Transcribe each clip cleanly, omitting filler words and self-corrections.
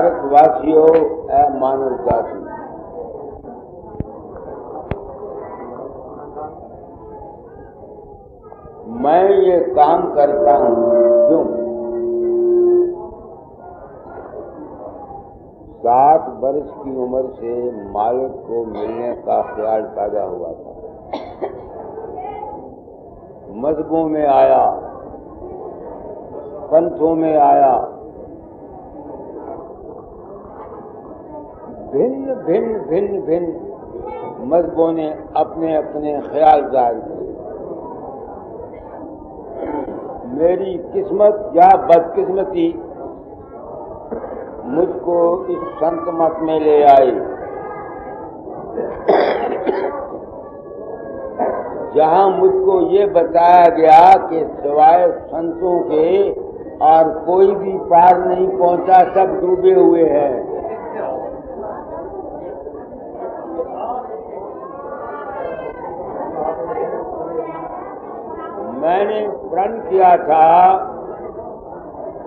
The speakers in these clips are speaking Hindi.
भारतवासियों, ए मानव जाति, मैं ये काम करता हूं क्यों? 7 वर्ष की उम्र से मालिक को मिलने का ख्याल पैदा हुआ था। मजहबों में आया, पंथों में आया, भिन्न भिन्न भिन्न भिन्न मजहबों ने अपने अपने ख्याल जाहिर किए। मेरी किस्मत या बदकिस्मती मुझको इस संत मत में ले आई, जहां मुझको ये बताया गया कि सिवाय संतों के और कोई भी पार नहीं पहुंचा, सब डूबे हुए हैं। मैंने प्रण किया था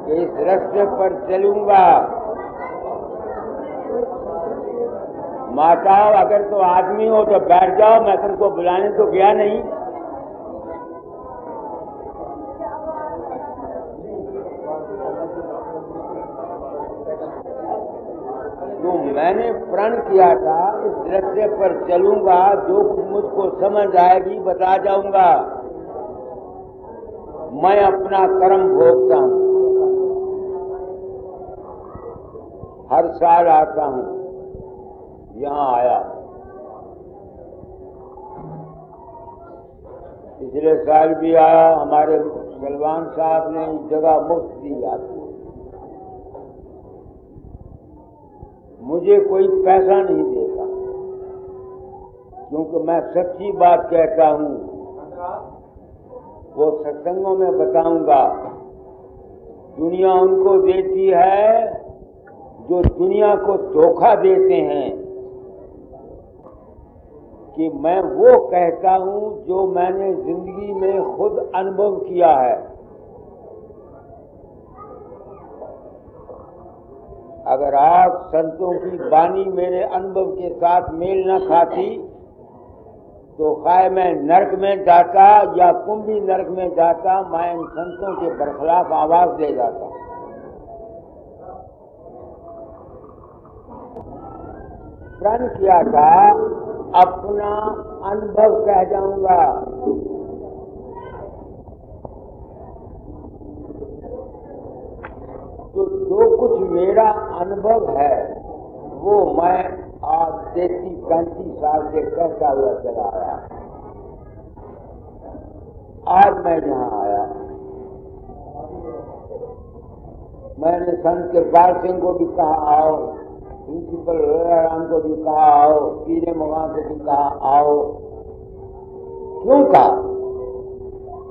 कि इस रास्ते पर चलूंगा। माता, अगर तो आदमी हो तो बैठ जाओ, मैं तुमको बुलाने तो गया नहीं। तो मैंने प्रण किया था इस रास्ते पर चलूंगा, जो कुछ मुझको समझ आएगी बता जाऊंगा। मैं अपना कर्म भोगता हूं, हर साल आता हूं, यहां आया। पिछले साल भी आया। हमारे सलमान साहब ने इस जगह मुफ्त दी आपको। मुझे कोई पैसा नहीं देता, क्योंकि मैं सच्ची बात कहता हूं। वो सत्संगों में बताऊंगा। दुनिया उनको देती है जो दुनिया को धोखा देते हैं, कि मैं वो कहता हूं जो मैंने जिंदगी में खुद अनुभव किया है। अगर आप संतों की वाणी मेरे अनुभव के साथ मेल न खाती तो खाए मैं नरक में जाता या कुंभी नरक में जाता, मैं इन संतों के बरखिलाफ आवाज दे जाता। प्रण किया था अपना अनुभव कह जाऊंगा। तो जो कुछ मेरा अनुभव है वो मैं आज 33-35 साल से कहता हुआ चला आया। आज मैं यहाँ आया। मैंने संत कृपाल सिंह को भी कहा आओ, प्रिंसिपल राम को भी कहा आओ, पीरे मगा को भी कहा आओ। क्यों कहा?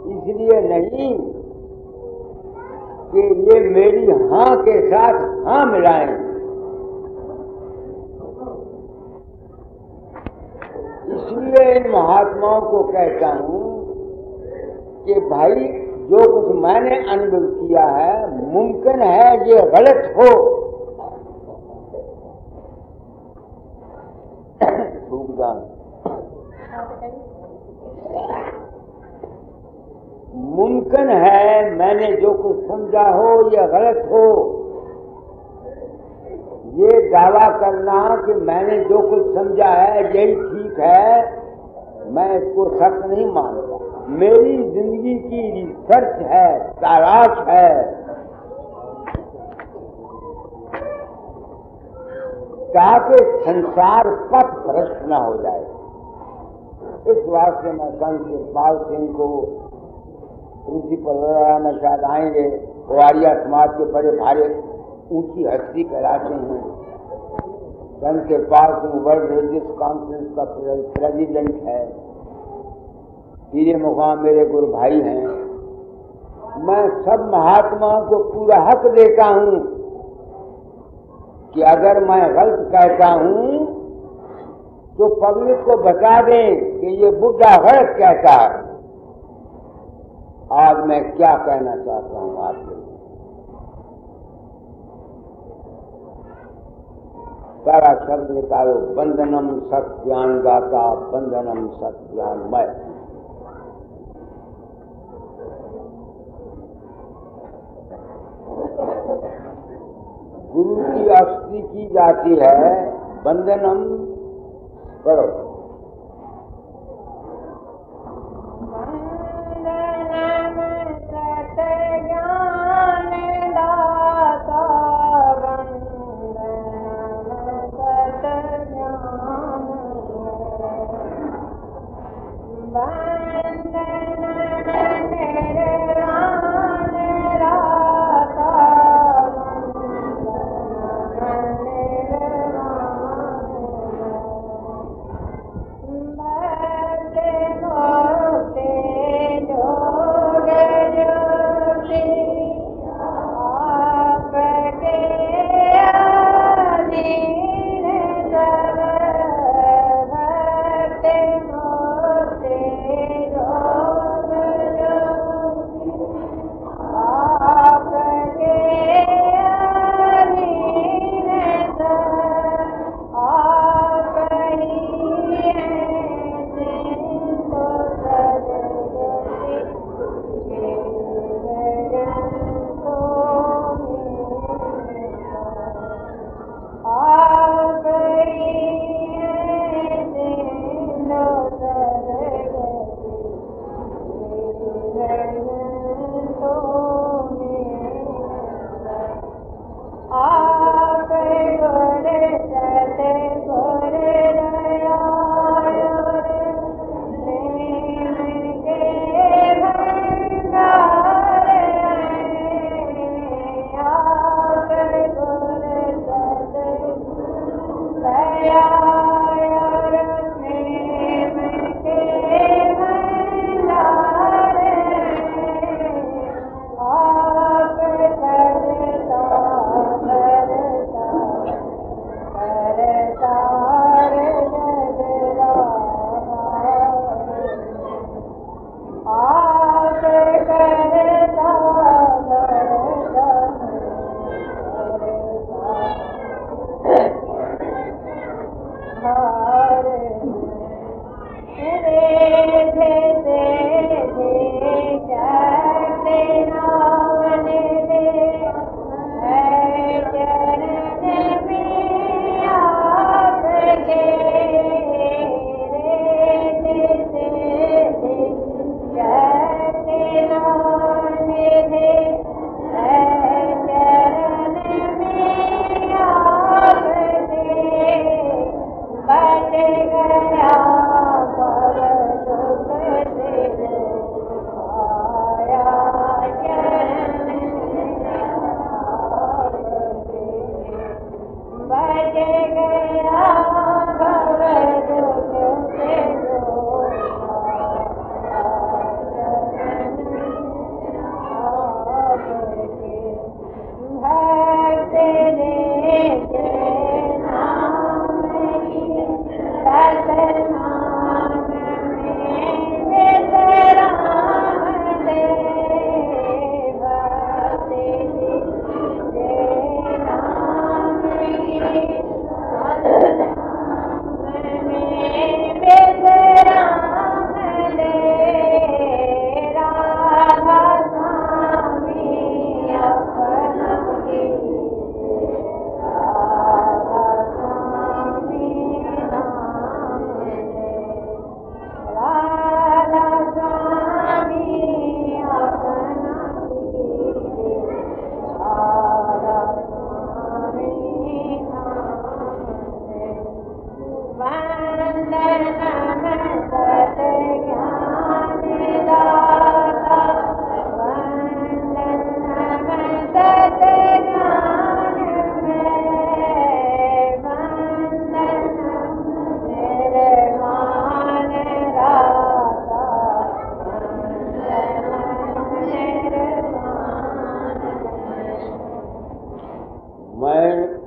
इसलिए नहीं कि ये मेरी हाँ के साथ हाँ मिलाएं। इसलिए इन महात्माओं को कहता हूं कि भाई, जो कुछ मैंने अनुभव किया है, मुमकिन है ये गलत हो। मुमकिन है मैंने जो कुछ समझा हो ये गलत हो। ये दावा करना कि मैंने जो कुछ समझा है यही ठीक है, मैं इसको सच नहीं मानता। मेरी जिंदगी की रिसर्च है, तलाश है। ताकि संसार पथ भ्रष्ट न हो जाए। इस वास्ते मैं संत कृपाल सिंह को, प्रिंसिपल में शायद आएंगे, वो आर्य समाज के बड़े भारी ऊंची हस्ती कहलाते हैं। संत कृपाल सिंह वर्ल्ड रिलीजियस कॉन्फ्रेंस का प्रेसिडेंट है। पीरे मुकाम मेरे गुरु भाई हैं। मैं सब महात्माओं को पूरा हक देता हूं कि अगर मैं गलत कहता हूं तो पब्लिक को बता दें कि ये बुढ़ा गलत कहता है। आज मैं क्या कहना चाहता हूं आपको। सारा शब्द निकालो, बंधनम सत ज्ञान दाता, बंधनम सत ज्ञानमय। गुरु की स्तुति की जाती है, बंधनम पढ़ो। बंधनम सत ज्ञान दाता, बंधनम सत ज्ञान, बंधनम निर्वाण दाता,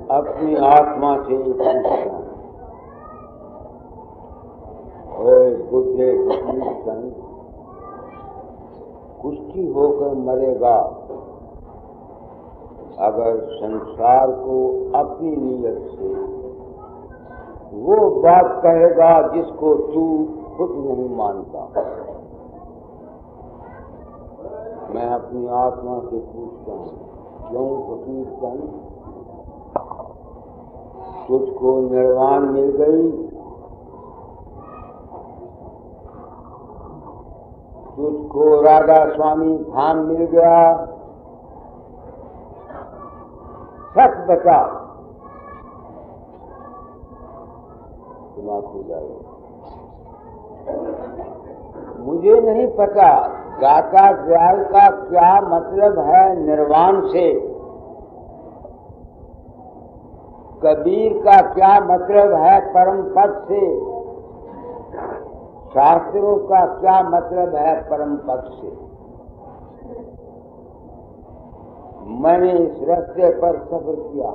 अपनी आत्मा से पूछता हूं, बुद्धे संत कुष्ठी होकर मरेगा अगर संसार को अपनी नीयत से वो बात कहेगा जिसको तू खुद नहीं मानता। मैं अपनी आत्मा से पूछता हूँ, क्यों फकीरपन, तुझको निर्वाण मिल गई, तुझको राधा स्वामी धाम मिल गया, सच बता। मुझे नहीं पता गाता दयाल का क्या मतलब है निर्वाण से, कबीर का क्या मतलब है परम पद से, शास्त्रों का क्या मतलब है परम पद से। मैंने इस रास्ते पर सफर किया,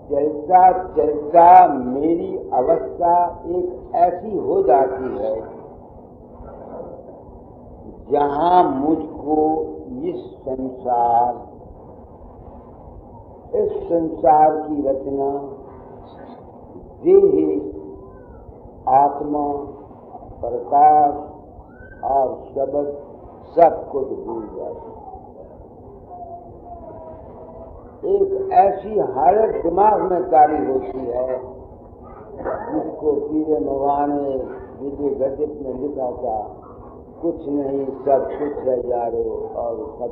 चलता चलता मेरी अवस्था एक ऐसी हो जाती है जहां मुझको इस संसार की रचना, देह, आत्मा, प्रकाश और शब्द सब कुछ भूल जाता। एक ऐसी हालत दिमाग में तारी होती है जिसको पीरे मवा ने विजय गद्य में लिखा था, कुछ नहीं सब कुछ है यारो और सब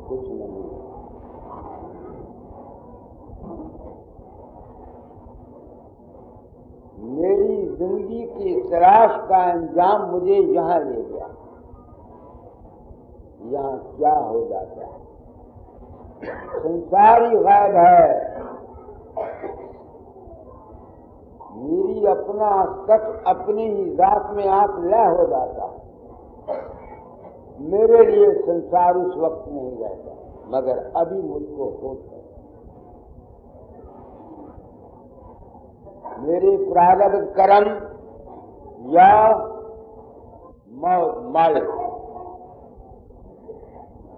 कुछ नहीं। मेरी जिंदगी की तलाश का अंजाम मुझे यहाँ ले गया। यहाँ क्या हो जाता है, संसार ही गायब है, मेरी अपना सच अपनी ही जात में आप लय हो जाता। मेरे लिए संसार उस वक्त नहीं रहता, मगर अभी मुझको होश है। मेरे प्रारब्ध कर्म या मौत मालिक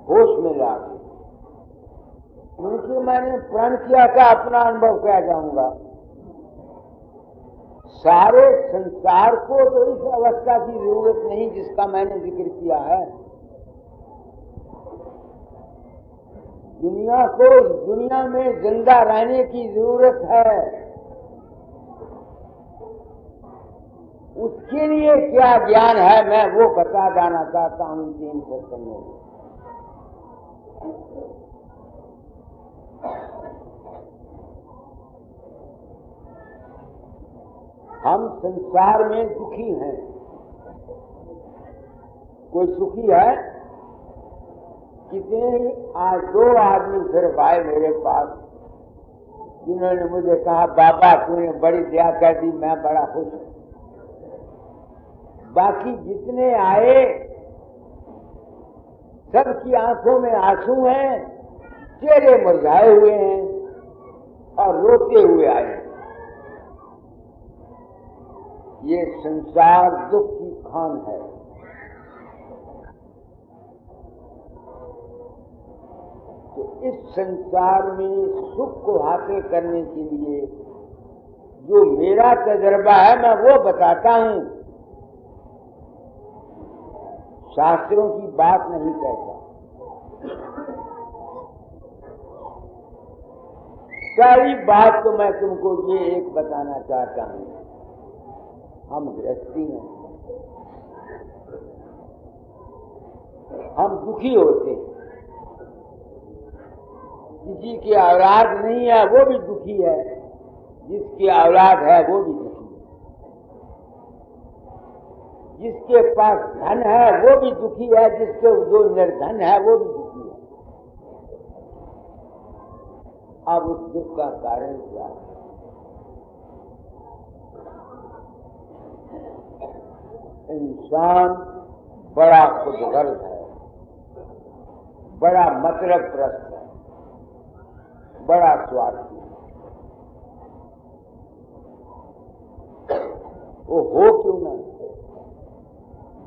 होश में ला दी, क्योंकि मैंने प्रण किया था अपना अनुभव क्या जाऊंगा। सारे संसार को तो इस अवस्था की जरूरत नहीं जिसका मैंने जिक्र किया है। दुनिया को दुनिया में जिंदा रहने की जरूरत है, उसके लिए क्या ज्ञान है मैं वो बता जाना चाहता हूं 3 सत्संगों में। हम संसार में दुखी हैं। कोई सुखी है? कितने आज 2 आदमी सिर्फ आए मेरे पास जिन्होंने मुझे कहा बाबा तूने बड़ी दया कर दी, मैं बड़ा खुश हूं। बाकी जितने आए सबकी आंखों में आंसू हैं, चेहरे मुरझाए हुए हैं और रोते हुए आए हैं। ये संसार दुख की खान है। तो इस संसार में सुख को हासिल करने के लिए जो मेरा तजर्बा है मैं वो बताता हूं, शास्त्रों की बात नहीं कहता। सारी बात तो मैं तुमको ये एक बताना चाहता हूं, हम गृहस्थी हैं, हम दुखी होते हैं। किसी की औलाद नहीं है वो भी दुखी है, जिसकी औलाद है वो भी दुखी है, जिसके पास धन है वो भी दुखी है, जिसके जो निर्धन है वो भी दुखी है। अब उस दुख का कारण क्या है? इंसान बड़ा खुदगर्ज है, बड़ा मतलब प्रस्त है, बड़ा स्वार्थी है। वो हो क्यों ना?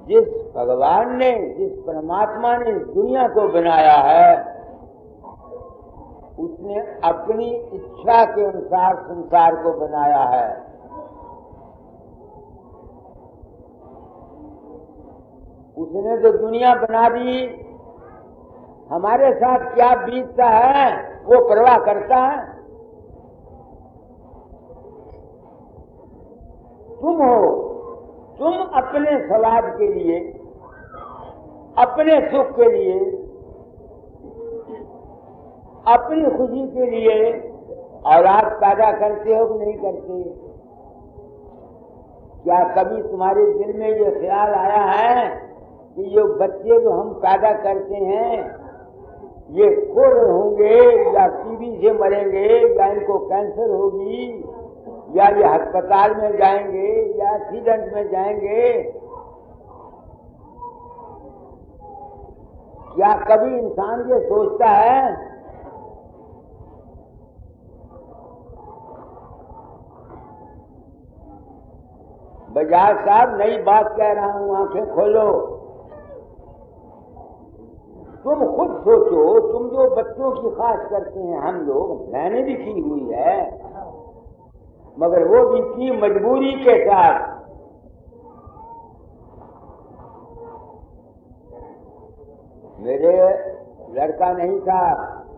जिस भगवान ने, जिस परमात्मा ने इस दुनिया को बनाया है उसने अपनी इच्छा के अनुसार संसार को बनाया है। उसने जो दुनिया बना दी, हमारे साथ क्या बीतता है वो परवाह करता है? तुम हो, तुम अपने स्वाद के लिए, अपने सुख के लिए, अपनी खुशी के लिए औलाद पैदा करते हो कि नहीं करते? क्या कभी तुम्हारे दिल में ये ख्याल आया है कि ये बच्चे जो हम पैदा करते हैं ये कोड़ होंगे या टीबी से मरेंगे या इनको कैंसर होगी या ये अस्पताल में जाएंगे या एक्सीडेंट में जाएंगे? क्या कभी इंसान ये सोचता है? बजाज साहब नई बात कह रहा हूं, आंखें खोलो। तुम खुद सोचो, तुम जो बच्चों की ख्वाहिश करते हैं, हम लोग, मैंने भी की हुई है, मगर वो भी की मजबूरी के साथ। मेरे लड़का नहीं था,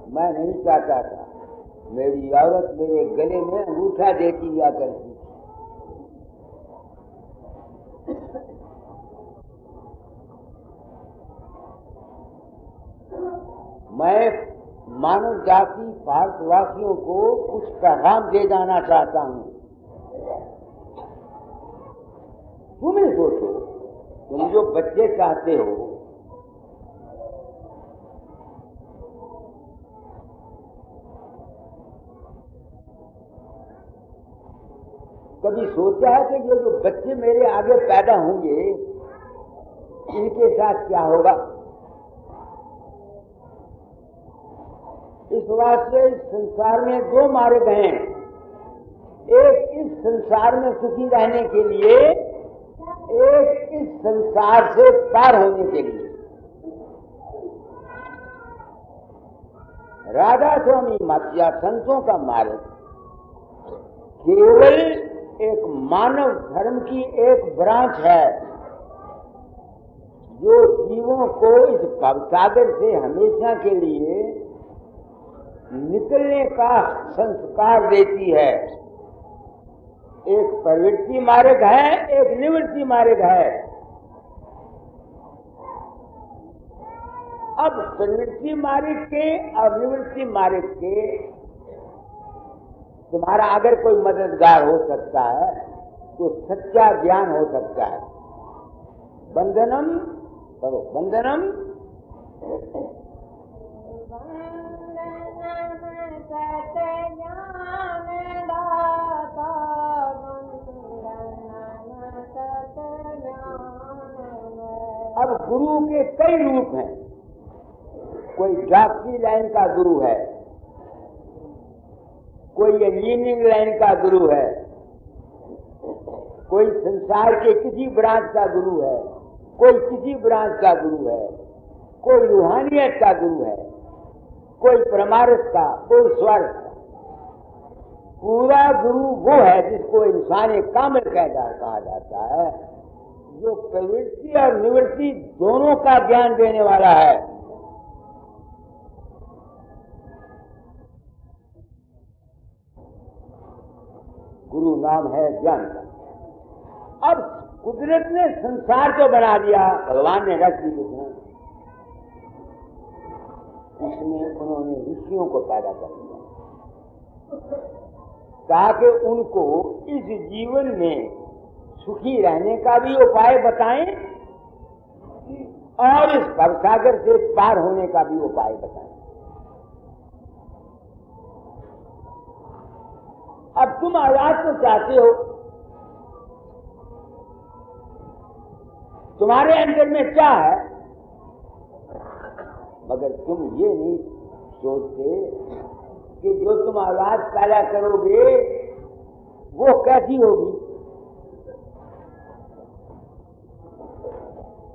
मैं नहीं चाहता था, मेरी औरत मेरे गले में अंगूठा देती दिया करती। मैं मानव जाति भारतवासियों को कुछ पैगाम दे जाना चाहता हूं। तुम ही सोचो, तुम जो बच्चे चाहते हो, कभी सोचा है कि ये जो बच्चे मेरे आगे पैदा होंगे इनके साथ क्या होगा? इस वास्ते इस संसार में दो मार्ग हैं, एक इस संसार में सुखी रहने के लिए, एक इस संसार से पार होने के लिए। राधा स्वामी मत या संतों का मार्ग केवल एक मानव धर्म की एक ब्रांच है जो जीवों को इस भवसागर से हमेशा के लिए निकलने का संस्कार देती है। एक प्रवृत्ति मार्ग है, एक निवृत्ति मार्ग है। अब प्रवृत्ति मार्ग के और निवृत्ति मार्ग के तुम्हारा अगर कोई मददगार हो सकता है तो सच्चा ज्ञान हो सकता है। बंधनम करो, बंधनम अब गुरु के कई रूप हैं। कोई डॉक्टरी लाइन का गुरु है, कोई इंजीनियरिंग लाइन का गुरु है, कोई संसार के किसी ब्रांच का गुरु है, कोई किसी ब्रांच का गुरु है, कोई रूहानियत का गुरु है, कोई परमार्थ का, कोई स्वर्ग का। पूरा गुरु वो है जिसको इंसान कामिल कहा जाता है, जो प्रवृत्ति और निवृत्ति दोनों का ज्ञान देने वाला है। गुरु नाम है ज्ञान का। अब कुदरत ने संसार को बना दिया, भगवान ने रख दी उसने, उसमें उन्होंने ऋषियों को पैदा कर दिया ताकि उनको इस जीवन में सुखी रहने का भी उपाय बताएं और इस भवसागर से पार होने का भी उपाय बताएं। अब तुम आजाद तो चाहते हो, तुम्हारे अंदर में क्या है, मगर तुम ये नहीं सोचते कि जो तुम औलाद पैदा करोगे वो कैसी होगी।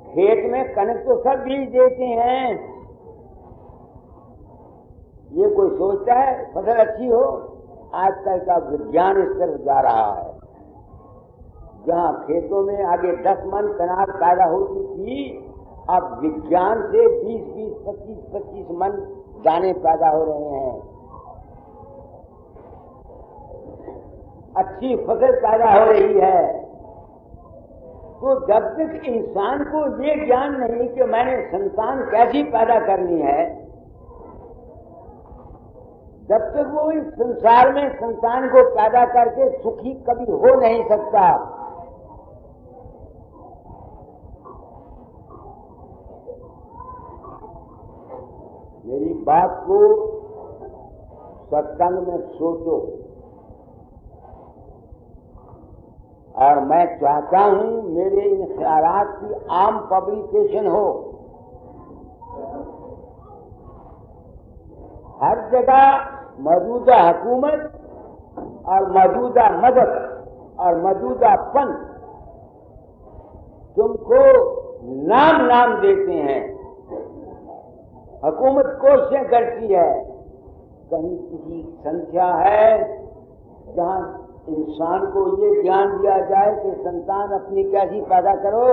खेत में कनक तो सब बीज देते हैं, ये कोई सोचता है फसल अच्छी हो? आजकल का विज्ञान इस तरफ जा रहा है, जहाँ खेतों में आगे 10 मन कनार पैदा होती थी, अब विज्ञान से 20-20, 25-25 मन दाने पैदा हो रहे हैं। अच्छी फसल पैदा हो रही है। तो जब तक इंसान को ये ज्ञान नहीं कि मैंने संतान कैसी पैदा करनी है, जब तक वो इस संसार में संतान को पैदा करके सुखी कभी हो नहीं सकता। मेरी बात को सत्संग में सोचो, और मैं चाहता हूं मेरे इन ख्यालात की आम पब्लिकेशन हो। हर जगह मौजूदा हुकूमत और मौजूदा मदद और मौजूदा पंथ तुमको नाम देते हैं। हुकूमत कोशिशें करती है, कहीं किसी संख्या है जहां इंसान को ये ज्ञान दिया जाए कि संतान अपनी कैसी पैदा करो।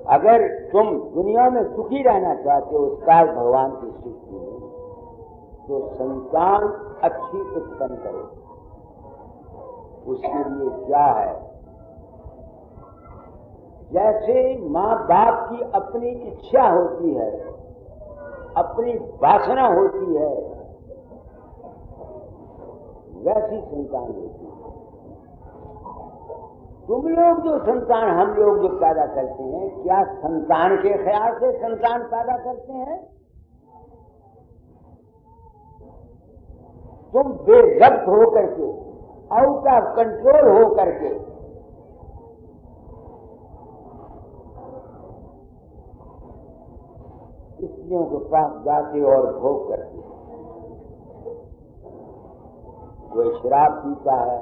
अगर तुम दुनिया में सुखी रहना चाहते हो उस काल भगवान की सृष्टि में, तो संतान अच्छी उत्पन्न करो। उसके लिए क्या है? जैसे माँ बाप की अपनी इच्छा होती है, अपनी वासना होती है, वैसी संतान होती है। तुम लोग जो संतान, हम लोग जो पैदा करते हैं, क्या संतान के ख्याल से संतान पैदा करते हैं? तुम बेज़ब्त हो करके, आउट ऑफ कंट्रोल हो करके स्त्रियों के पास जाते और भोग करते। कोई शराब पीता है,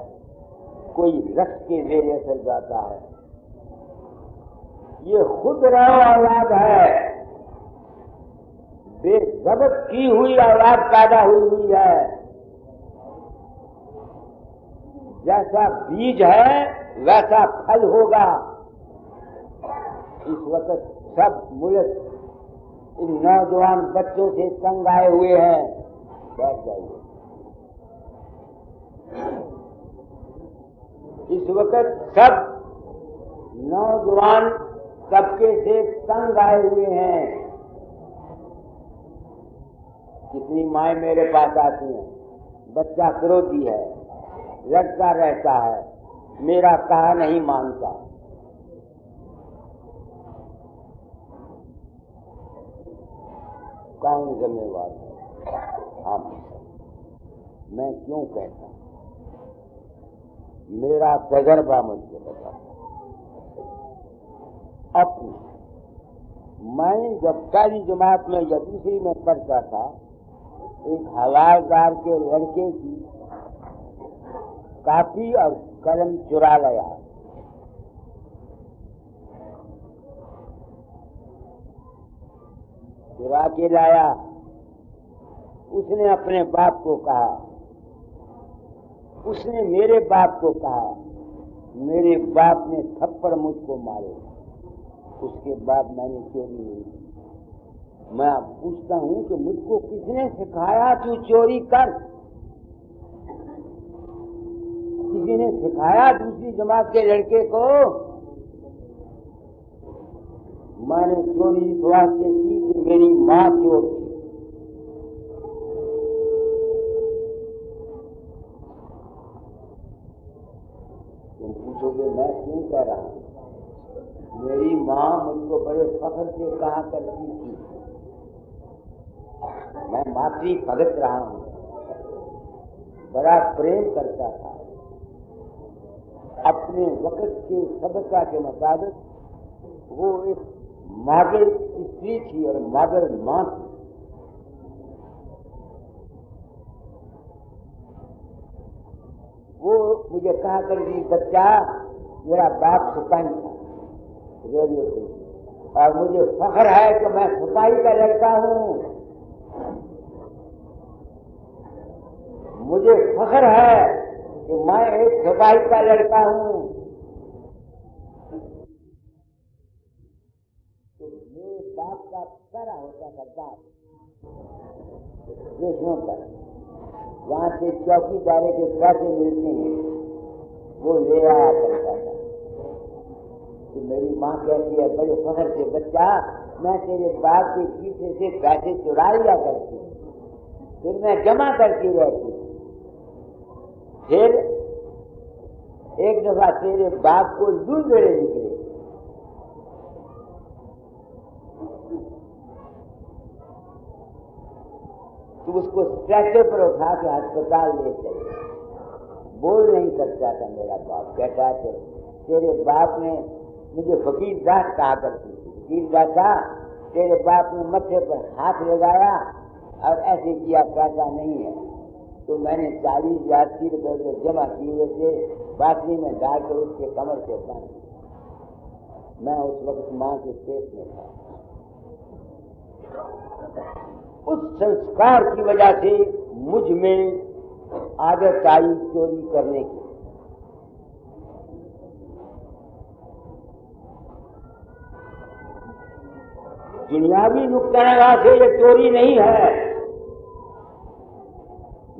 कोई रस के ज़रिए से जाता है। ये खुद रहो औलाद है, बेज़ब्त की हुई औलाद पैदा हुई है। जैसा बीज है वैसा फल होगा। इस वक्त सब मुल्क इन नौजवान बच्चों से तंग आए हुए हैं। बैठ जाइए। इस वक्त सब नौजवान तबके से तंग आए हुए हैं। कितनी माएँ मेरे पास आती हैं, बच्चा क्रोधी है, लड़ता रहता है, मेरा कहा नहीं मानता। कौन जिम्मेवार है? हम। मैं क्यों कहता? मेरा तजर्बा मुझको बताता। अपनी मैं जब पहली जमात में या दूसरी में पढ़ता था, एक हवालदार के लड़के की कापी और कलम चुरा लाया। चुरा के लाया। उसने अपने बाप को कहा, उसने मेरे बाप को कहा, मेरे बाप ने थप्पड़ मुझको मारे। उसके बाद मैंने चोरी नहीं की। मैं पूछता हूं कि मुझको किसने सिखाया तू चोरी कर? किसी ने सिखाया दूसरी जमात के लड़के को? मैंने चोरी इस वास्ते की कि मेरी माँ चोर थी। तुम पूछोगे मैं क्यों कह रहा हूं? मेरी माँ मुझको बड़े फख्र से कहा करती थी, मैं मातृ भगत रहा हूं, बड़ा प्रेम करता था। अपने वक्त के सभ्यता के मुताबिक वो एक मॉडल स्त्री थी और मॉडल माँ थी। वो मुझे कहा करती, बच्चा मेरा बाप सिपाही था, रेलवे स्टेशन। और मुझे फख्र है कि मैं सिपाही का लड़का हूं। मुझे फख्र है कि मैं एक सिपाही का लड़का हूं। तो मेरे बाप का पैरा होता सरदार स्टेशनों पर, वहां से चौकीदारे के पैसे मिलते हैं, वो ले आया करता था। तो मेरी माँ कहती है बड़े फख्र से, बच्चा मैं तेरे बाप के पीछे से पैसे चुरा लिया करती, फिर मैं जमा करती रहती। फिर एक दफा तेरे बाप को लूंदड़े निकले, तो उसको स्ट्रेचर पर उठा के अस्पताल ले चले। बोल नहीं सकता था मेरा बाप। कहता था तेरे बाप ने मुझे फकीर दास कहा करती थी। फकीर दासा, तेरे बाप ने मत्थे पर हाथ लगाया और ऐसे किया, पैसा नहीं है। तो मैंने 40 या 80 रुपए जो जमा किए हुए थे बाटली में डालकर उसके कमर से बांध। मैं उस वक्त माँ के पेट में था। उस संस्कार की वजह से मुझ में आदत आई चोरी करने की। दुनियावी नुक्ता-ए-नज़र से ये चोरी नहीं है,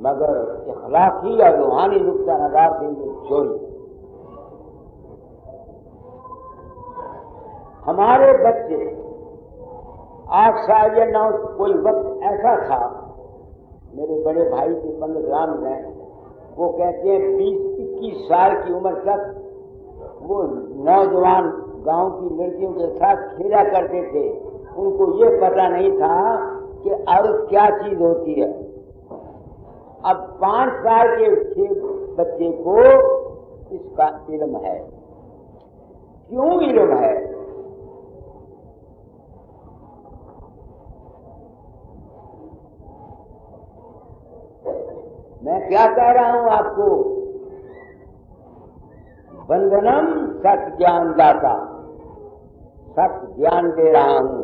मगर इखलाकी या रूहानी नुक्ता-ए-नज़र से ये चोरी है। हमारे बच्चे 8 साल या 9, कोई वक्त ऐसा था, मेरे बड़े भाई के पंडित राम हैं, वो कहते हैं 20-21 साल की उम्र तक वो नौजवान गांव की लड़कियों के साथ खेला करते थे। उनको ये पता नहीं था कि औरत क्या चीज होती है। अब 5 साल के बच्चे को इसका इल्म है। क्यों इल्म है? मैं क्या कह रहा हूं आपको? वंदनम सत ज्ञान दाता, सत ज्ञान दे रहा हूं।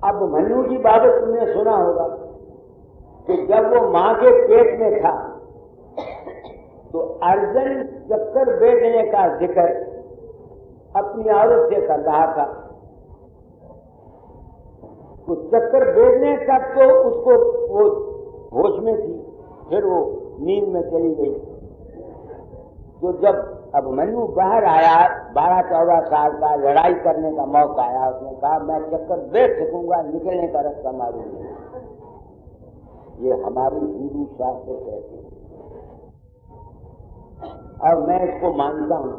अब मन्नू की बात तुमने सुना होगा कि जब वो मां के पेट में था तो अर्जुन चक्कर बेचने का जिक्र अपनी औरत से कर रहा था। तो चक्कर बेचने तक तो उसको वो होश में थी, फिर वो नींद में चली गई। तो जब अब मन्नू बाहर आया, 12-14 साल का, लड़ाई करने का मौका आया, उसने कहा मैं चक्कर बेच सकूंगा, निकलने का रास्ता मालूम नहीं। ये हमारी हिंदू शास्त्र कहते हैं और मैं इसको मानता हूं।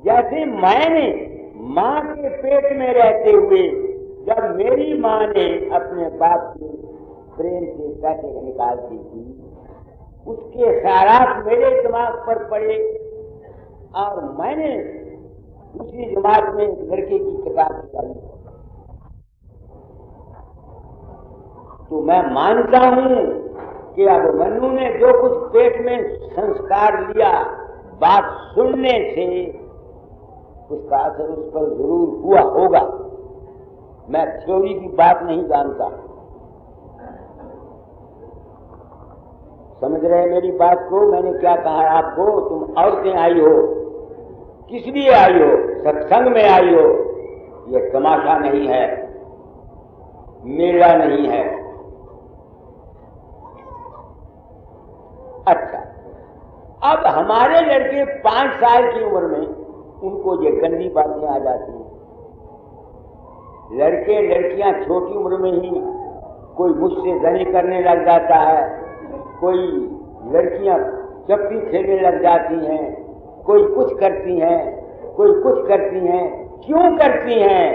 जैसे मैंने मां के पेट में रहते हुए जब मेरी मां ने अपने बाप के प्रेम से पैसे निकालती थी, उसके ख्यालात मेरे दिमाग पर पड़े और मैंने दूसरी जमात में लड़के की किताब निकाली। तो मैं मानता हूं कि अब मन्नू ने जो कुछ पेट में संस्कार लिया, बात सुनने से उसका असर उस पर जरूर हुआ होगा। मैं थ्योरी की बात नहीं जानता। समझ रहे मेरी बात को? मैंने क्या कहा आपको? तुम औरतें आई हो, किस लिए आई हो? सत्संग में आई हो। यह तमाशा नहीं है, मेला नहीं है। अच्छा, अब हमारे लड़के 5 साल की उम्र में उनको ये गंदी बातें आ जाती हैं। लड़के लड़कियां छोटी उम्र में ही कोई मुझसे जनी करने लग जाता है, कोई लड़कियां चप्पी खेलने लग जाती हैं, कोई कुछ करती हैं, कोई कुछ करती हैं। क्यों करती हैं?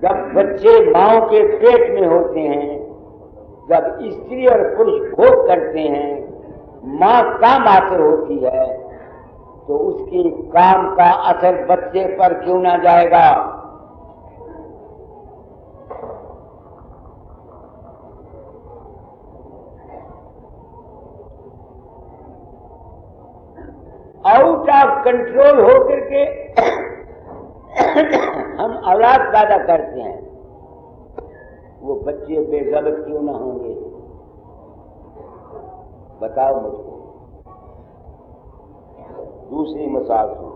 जब बच्चे मां के पेट में होते हैं, जब स्त्री और पुरुष भोग करते हैं, मां काम आकर होती है, तो उसके काम का असर बच्चे पर क्यों ना जाएगा? आउट ऑफ कंट्रोल होकर के हम औलाद पैदा करते हैं, वो बच्चे बेगबत क्यों ना होंगे? बताओ मुझको। दूसरी मिसाल सुनो,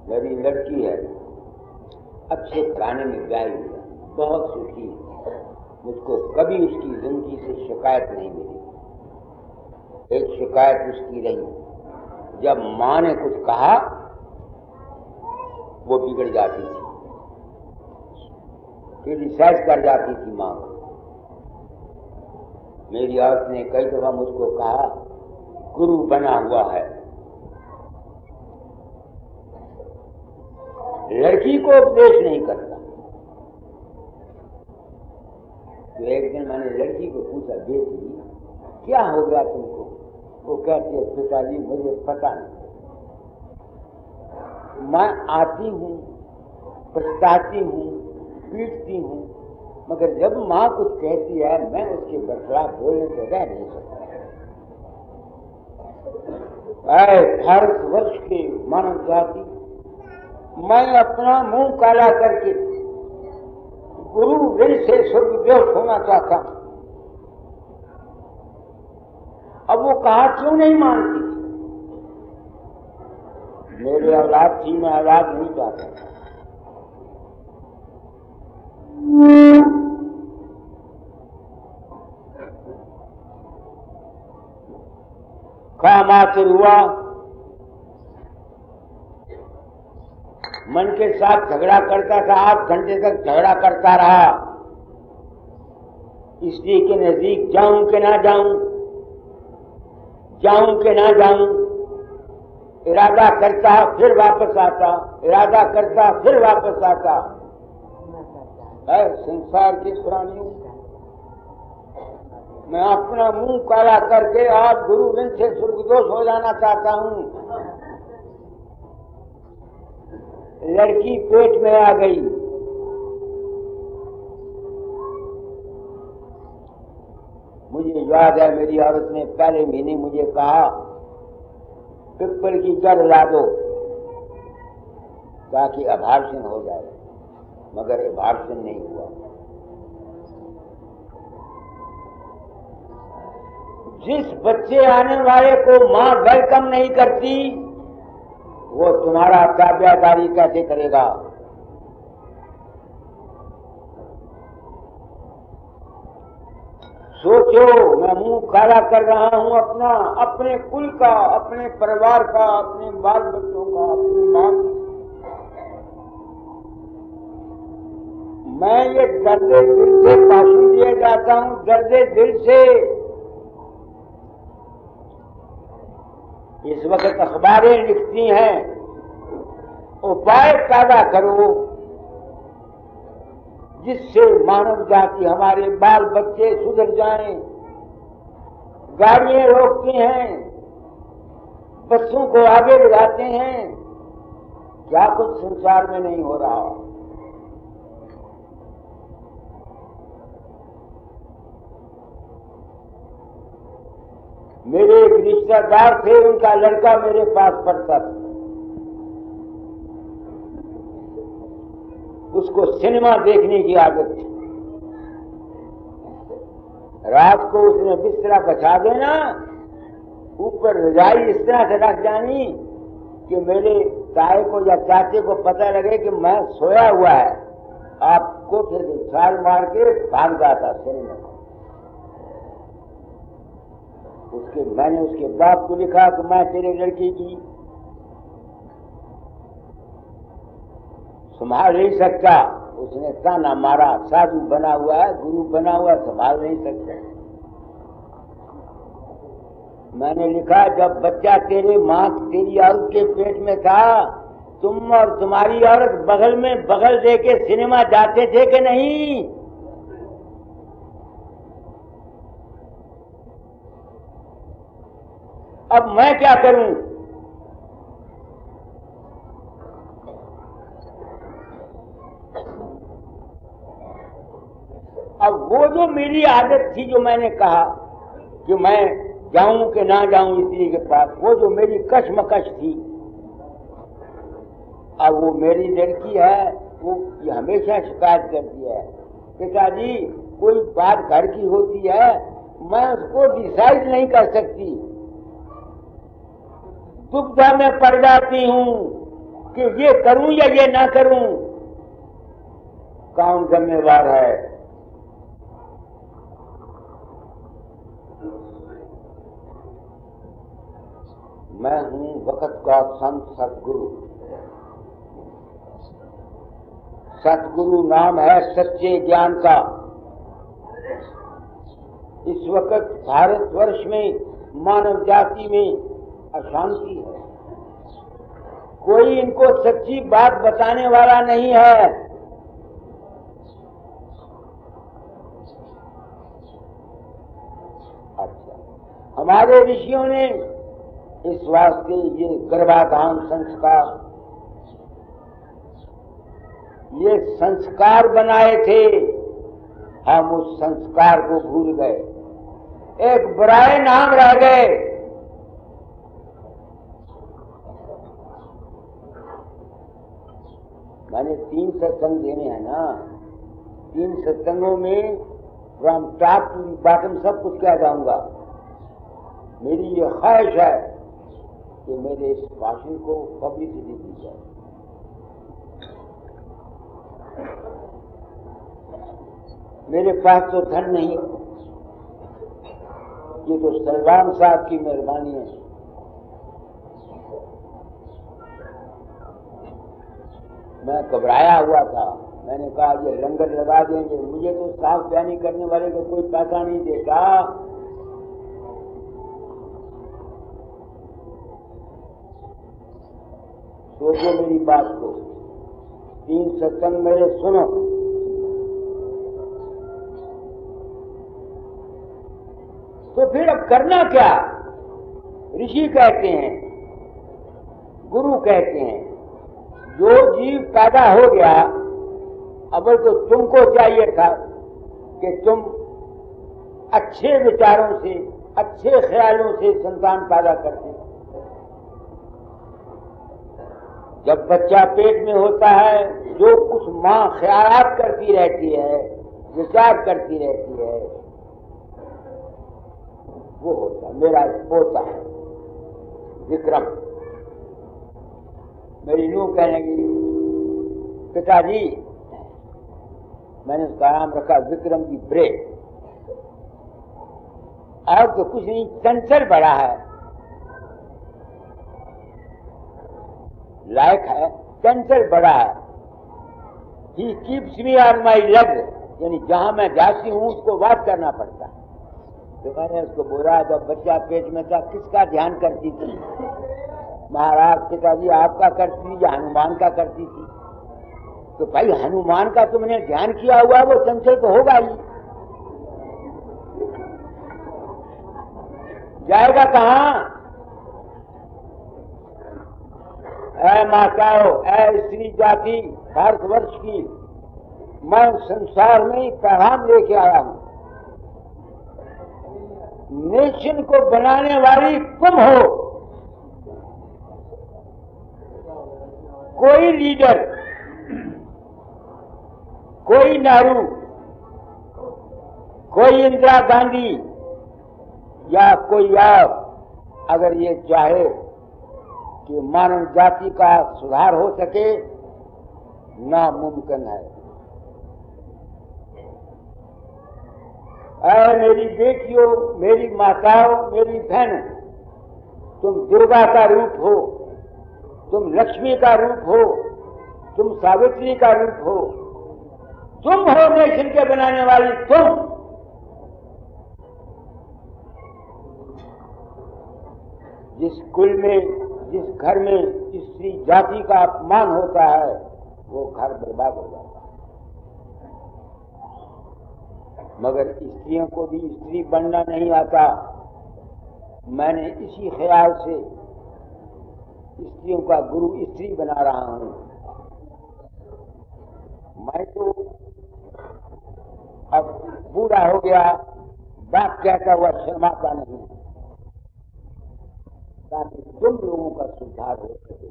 मेरी लड़की है, अच्छे घराने में ब्याही हुआ, बहुत सुखी है, मुझको कभी उसकी जिंदगी से शिकायत नहीं मिली। एक शिकायत उसकी रही, जब माँ ने कुछ कहा वो बिगड़ जाती थी, क्रिटिसाइज कर जाती थी माँ को। मेरी औरत ने कई दफा मुझको कहा, गुरु बना हुआ है, लड़की को उपदेश नहीं करता। तो एक दिन मैंने लड़की को पूछा, बेटी क्या हो गया तुमको? वो कहती है, पिताजी मुझे पता नहीं, मैं आती हूँ, पछताती हूँ, पीटती हूँ, मगर जब माँ कुछ कहती है मैं उसके बरखलाफ बोलने से रह नहीं सकता। भारतवर्ष के मानव जाति, मैं अपना मुंह काला करके गुरु ऋण से स्वर्गद्वार होना चाहता हूं। अब वो कहा क्यों नहीं मानती? मेरे औलाद थी, मैं औलाद नहीं चाहता। काम आखिर हुआ, मन के साथ झगड़ा करता था, 8 घंटे तक झगड़ा करता रहा। स्त्री के नजदीक जाऊं कि ना जाऊं, जाऊं कि ना जाऊं, इरादा करता फिर वापस आता, इरादा करता फिर वापस आता। है संसार के प्राणियों, मैं अपना मुंह काला करके आज गुरु ऋण से स्वर्गदोष हो जाना चाहता हूं। लड़की पेट में आ गई, मुझे याद है मेरी औरत ने पहले महीने मुझे कहा, पिपल की जड़ ला दो ताकि अभार्षण हो जाए, मगर अभार्षण नहीं हुआ। जिस बच्चे आने वाले को मां वेलकम नहीं करती, वो तुम्हारा ताबियादारी कैसे करेगा? सोचो, मैं मुंह काला कर रहा हूं अपना, अपने कुल का, अपने परिवार का, अपने बाल बच्चों का, अपनी मां का। मैं ये दर्दे दिल से भाषण दिए जाता हूं, दर्दे दिल से। इस वक्त अखबारें लिखती हैं, उपाय पैदा करो जिससे मानव जाति, हमारे बाल बच्चे सुधर जाएं। गाड़ियां रोकते हैं, बच्चों को आगे लगाते हैं, क्या कुछ संसार में नहीं हो रहा? मेरे एक रिश्तेदार थे, उनका लड़का मेरे पास पढ़ता था। उसको सिनेमा देखने की आदत थी। रात को उसने बिस्तरा बिछा देना, ऊपर रजाई इस तरह से रख जानी कि मेरे ताए को या चाचे को पता लगे कि मैं सोया हुआ है। आप कोठे से छाल मार के भाग जाता सिनेमा। मैंने उसके बाप को लिखा कि मैं तेरे लड़की की संभाल नहीं सकता। उसने ताना मारा, साधु बना हुआ है, गुरु बना हुआ, संभाल नहीं सकता। मैंने लिखा, जब बच्चा तेरी औरत के पेट में था, तुम और तुम्हारी औरत बगल में बगल दे के सिनेमा जाते थे कि नहीं? अब मैं क्या करूं? अब वो जो मेरी आदत थी, जो मैंने कहा कि मैं जाऊं कि ना जाऊं स्त्री के पास, वो जो मेरी कशमकश थी, अब वो मेरी लड़की है, वो ये हमेशा शिकायत करती है, पिताजी कोई बात घर की होती है, मैं उसको डिसाइड नहीं कर सकती, दुविधा में पड़ जाती हूं कि ये करूं या ये ना करूं, कौन जिम्मेवार है। मैं हूं वक्त का संत सतगुरु। सतगुरु नाम है सच्चे ज्ञान का। इस वक्त भारतवर्ष में मानव जाति में अशांति है, कोई इनको सच्ची बात बताने वाला नहीं है। अच्छा, हमारे ऋषियों ने इस वास्ते ये गर्भाधान संस्कार, ये संस्कार बनाए थे, हम उस संस्कार को भूल गए, एक बुराए नाम रह गए। मैंने 3 सत्संग देने हैं ना, 3 सत्संगों में फ्रॉम टॉप टू बॉटम सब कुछ कह जाऊंगा। मेरी ये ख्वाहिश है कि मेरे इस भाषण को पब्लिसिटी दी जाए। मेरे पास तो धन नहीं, ये तो सलमान साहब की मेहरबानी है। मैं घबराया हुआ था, मैंने कहा ये लंगर लगा देंगे, मुझे तो साफ बयानी करने वाले को कोई पैसा नहीं देता। सोचो मेरी बात को, 3 सत्संग मेरे सुनो। तो फिर अब करना क्या? ऋषि कहते हैं, गुरु कहते हैं, जो जीव पैदा हो गया, अब तो तुमको चाहिए था कि तुम अच्छे विचारों से, अच्छे ख्यालों से संतान पैदा करते। जब बच्चा पेट में होता है, जो कुछ माँ ख्यालात करती रहती है, विचार करती रहती है, वो होता। मेरा पोता है विक्रम, मेरी नूह कहने लगी, पिताजी, मैंने उसका नाम रखा विक्रम जी ब्रेक। और तो कुछ नहीं, चंचल बड़ा है, लायक है, चंचल बड़ा है। He keeps me on my leg, यानी जहां मैं जाती हूं उसको वाच करना पड़ता है। तो मैंने उसको बोला, जब बच्चा पेट में था किसका ध्यान करती थी? महाराज पिताजी आपका करती थी या हनुमान का करती थी? तो भाई हनुमान का तुमने ध्यान किया हुआ, वो चंचल तो होगा ही, जाएगा कहां? ऐ माताओं, ऐ स्त्री जाति भारतवर्ष की, मैं संसार में पैगाम लेके आया हूं। नेशन को बनाने वाली तुम हो। कोई लीडर, कोई नेहरू, कोई इंदिरा गांधी या कोई आप अगर ये चाहे कि मानव जाति का सुधार हो सके, नामुमकिन है। ऐ मेरी बेटियों, मेरी माताओं, मेरी बहनों, तुम दुर्गा का रूप हो, तुम लक्ष्मी का रूप हो, तुम सावित्री का रूप हो, तुम हो नेशन के बनाने वाली। तुम जिस कुल में, जिस घर में स्त्री जाति का अपमान होता है, वो घर बर्बाद हो जाता है। मगर स्त्रियों को भी स्त्री बनना नहीं आता। मैंने इसी ख्याल से स्त्रियों का गुरु स्त्री बना रहा हूं। मैं तो अब बूढ़ा हो गया, बात कहता हुआ शर्माता नहीं, ताकि तुम लोगों का सुधार हो सके।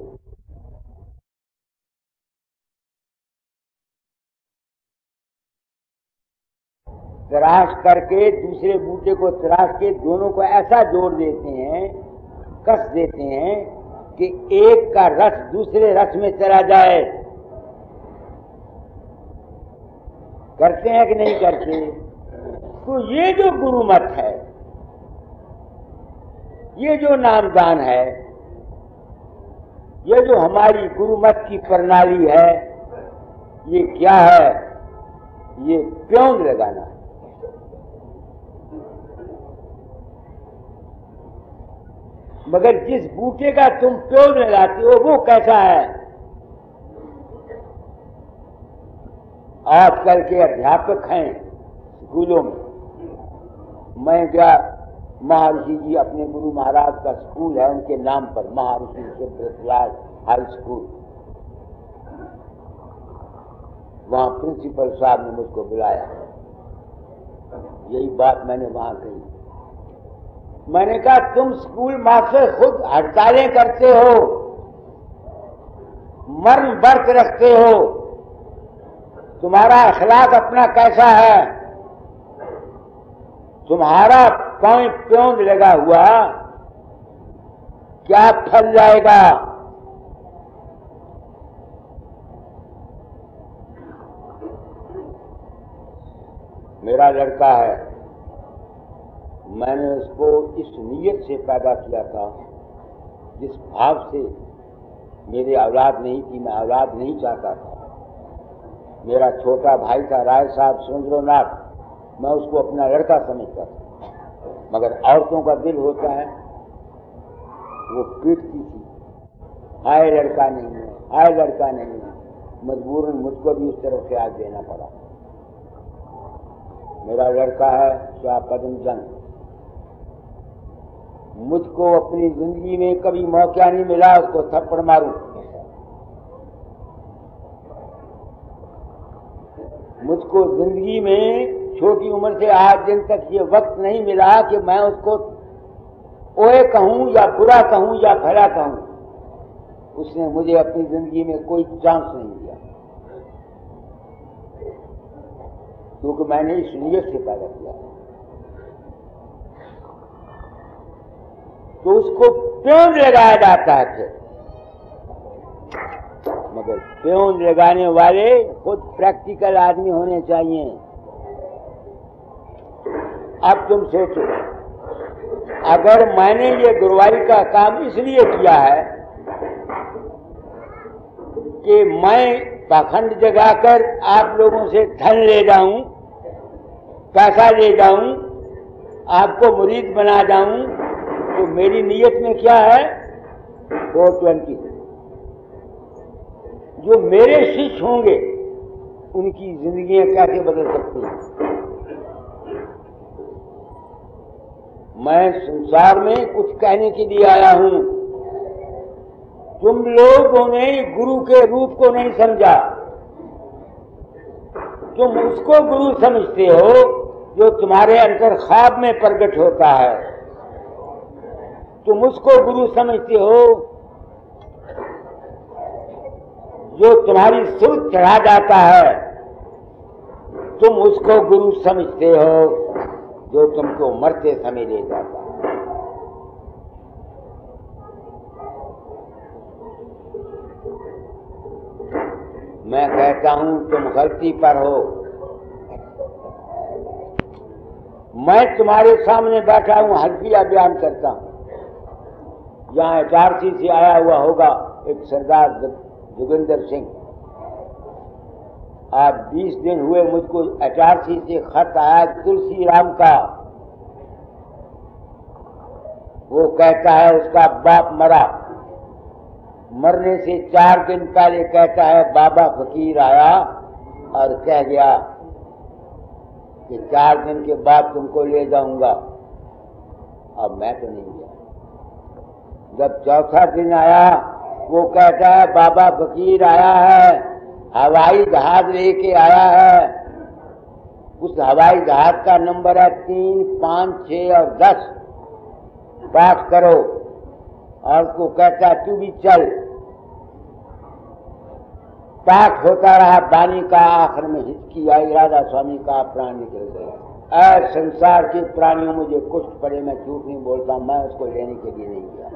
तराश करके दूसरे बूटे को तराश के दोनों को ऐसा जोड़ देते हैं, कस देते हैं कि एक का रस दूसरे रस में चला जाए। करते हैं कि नहीं करते? तो ये जो गुरुमत है, ये जो नामदान है, ये जो हमारी गुरुमत की प्रणाली है, ये क्या है? ये प्योंद लगाना है। मगर जिस बूटे का तुम प्योंद लगाते हो वो कैसा है? आजकल के अध्यापक हैं स्कूलों में। मैं क्या, महर्षि जी अपने गुरु महाराज का स्कूल है उनके नाम पर, महर्षि सिद्धराज हाई स्कूल। वहां प्रिंसिपल साहब ने मुझको बुलाया, यही बात मैंने वहां कही। मैंने कहा तुम स्कूल मास्टर खुद हड़तालें करते हो, मर्म व्रत रखते हो, तुम्हारा अखलाक अपना कैसा है? तुम्हारा पांव प्योंद लगा हुआ क्या फल जाएगा? मेरा लड़का है, मैंने उसको इस नीयत से पैदा किया था, जिस भाव से मेरी औलाद नहीं थी, मैं औलाद नहीं चाहता था। मेरा छोटा भाई था राय साहब सुरेंद्रनाथ, मैं उसको अपना लड़का समझता था। मगर औरतों का दिल होता है, वो पीटती थी, हाय लड़का नहीं है, हाय लड़का नहीं है। मजबूरन मुझको भी उस तरफ से आज देना पड़ा। मेरा लड़का है शाह पद्मचंद। मुझको अपनी जिंदगी में कभी मौका नहीं मिला उसको थप्पड़ मारूं। मुझको जिंदगी में छोटी उम्र से आज दिन तक ये वक्त नहीं मिला कि मैं उसको ओए कहूं या बुरा कहूं या भला कहूं। उसने मुझे अपनी जिंदगी में कोई चांस नहीं दिया, क्योंकि मैंने इस नीयत से पैदा किया। तो उसको प्योंद लगाया जाता है फिर, मगर प्योंद लगाने वाले खुद प्रैक्टिकल आदमी होने चाहिए। अब तुम सोचो, अगर मैंने ये गुरुवारी का काम इसलिए किया है कि मैं पाखंड जगाकर आप लोगों से धन ले जाऊं, पैसा ले जाऊं, आपको मुरीद बना जाऊं, तो मेरी नीयत में क्या है? 420। जो मेरे शिष्य होंगे उनकी जिंदगियां कैसे बदल सकती हैं? मैं संसार में कुछ कहने के लिए आया हूं। तुम लोगों ने गुरु के रूप को नहीं समझा। तुम उसको गुरु समझते हो जो तुम्हारे अंदर ख्वाब में प्रकट होता है। तुम उसको गुरु समझते हो जो तुम्हारी सुर चढ़ा जाता है। तुम उसको गुरु समझते हो जो तुमको मरते समय ले जाता है। मैं कहता हूं तुम गलती पर हो। मैं तुम्हारे सामने बैठा हूं, हल्फिया बयान करता हूं। यहाँ HRC से आया हुआ होगा एक सरदार जोगिंदर सिंह। आज 20 दिन हुए मुझको HRC से खत आया तुलसी राम का। वो कहता है उसका बाप मरा, मरने से 4 दिन पहले कहता है बाबा फकीर आया और कह गया कि 4 दिन के बाद तुमको ले जाऊंगा। अब मैं तो नहीं गया। जब चौथा दिन आया वो कहता है बाबा फकीर आया है, हवाई जहाज लेके आया है। उस हवाई जहाज का नंबर है 3, 5, 6 और 10। पाठ करो। और उसको कहता है तू भी चल। पाठ होता रहा, बानी का आखिर में हिचकी आई, राधा स्वामी का प्राण निकल गया। संसार के प्राणियों मुझे कुष्ठ पड़े, मैं झूठ नहीं बोलता, मैं उसको लेने के लिए नहीं गया।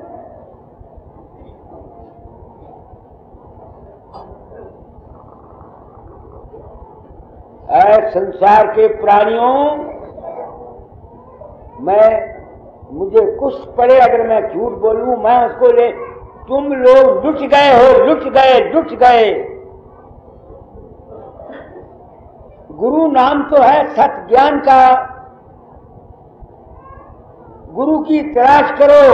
संसार के प्राणियों, मुझे कुष्ठ पड़े अगर मैं झूठ बोलूं, मैं उसको ले। तुम लोग लुट गए हो, लुट गए। गुरु नाम तो है सत ज्ञान का। गुरु की तलाश करो,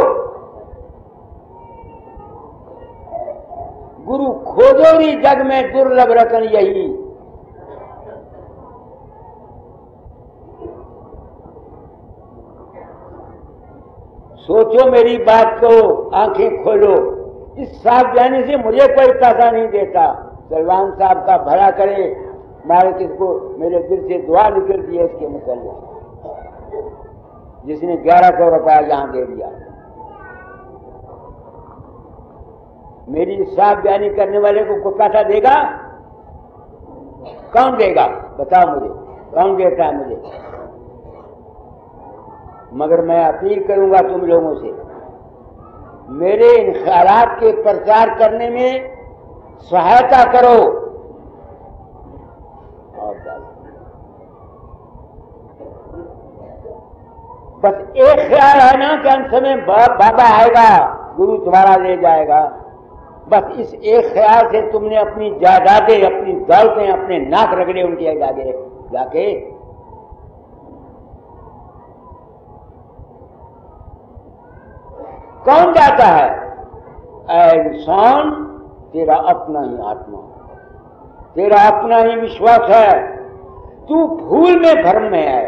गुरु खोजोरी जग में दुर्लभ रतन यही। सोचो मेरी बात को, आंखें खोलो। इस सावधानी से मुझे कोई पैसा नहीं देता। सलमान साहब का भला करे, मारे किसको मेरे दिल से दुआ निकलती है इसके मुताबिक, जिसने 1100 रुपया यहां दे दिया। मेरी साफ बयानी करने वाले को पैसा देगा? कौन देगा? बताओ मुझे, कौन देता है मुझे? मगर मैं अपील करूंगा तुम लोगों से, मेरे इन ख्यालात के प्रचार करने में सहायता करो। बस एक ख्याल है ना कि अंत में बाबा आएगा, गुरु तुम्हारा ले जाएगा। बस इस एक ख्याल से तुमने अपनी जायदादें, अपनी दौलतें, अपने नाक रगड़े उनके जाके कौन जाता है? ऐ इंसान, तेरा अपना ही आत्मा, तेरा अपना ही विश्वास है। तू भूल में भ्रम में है,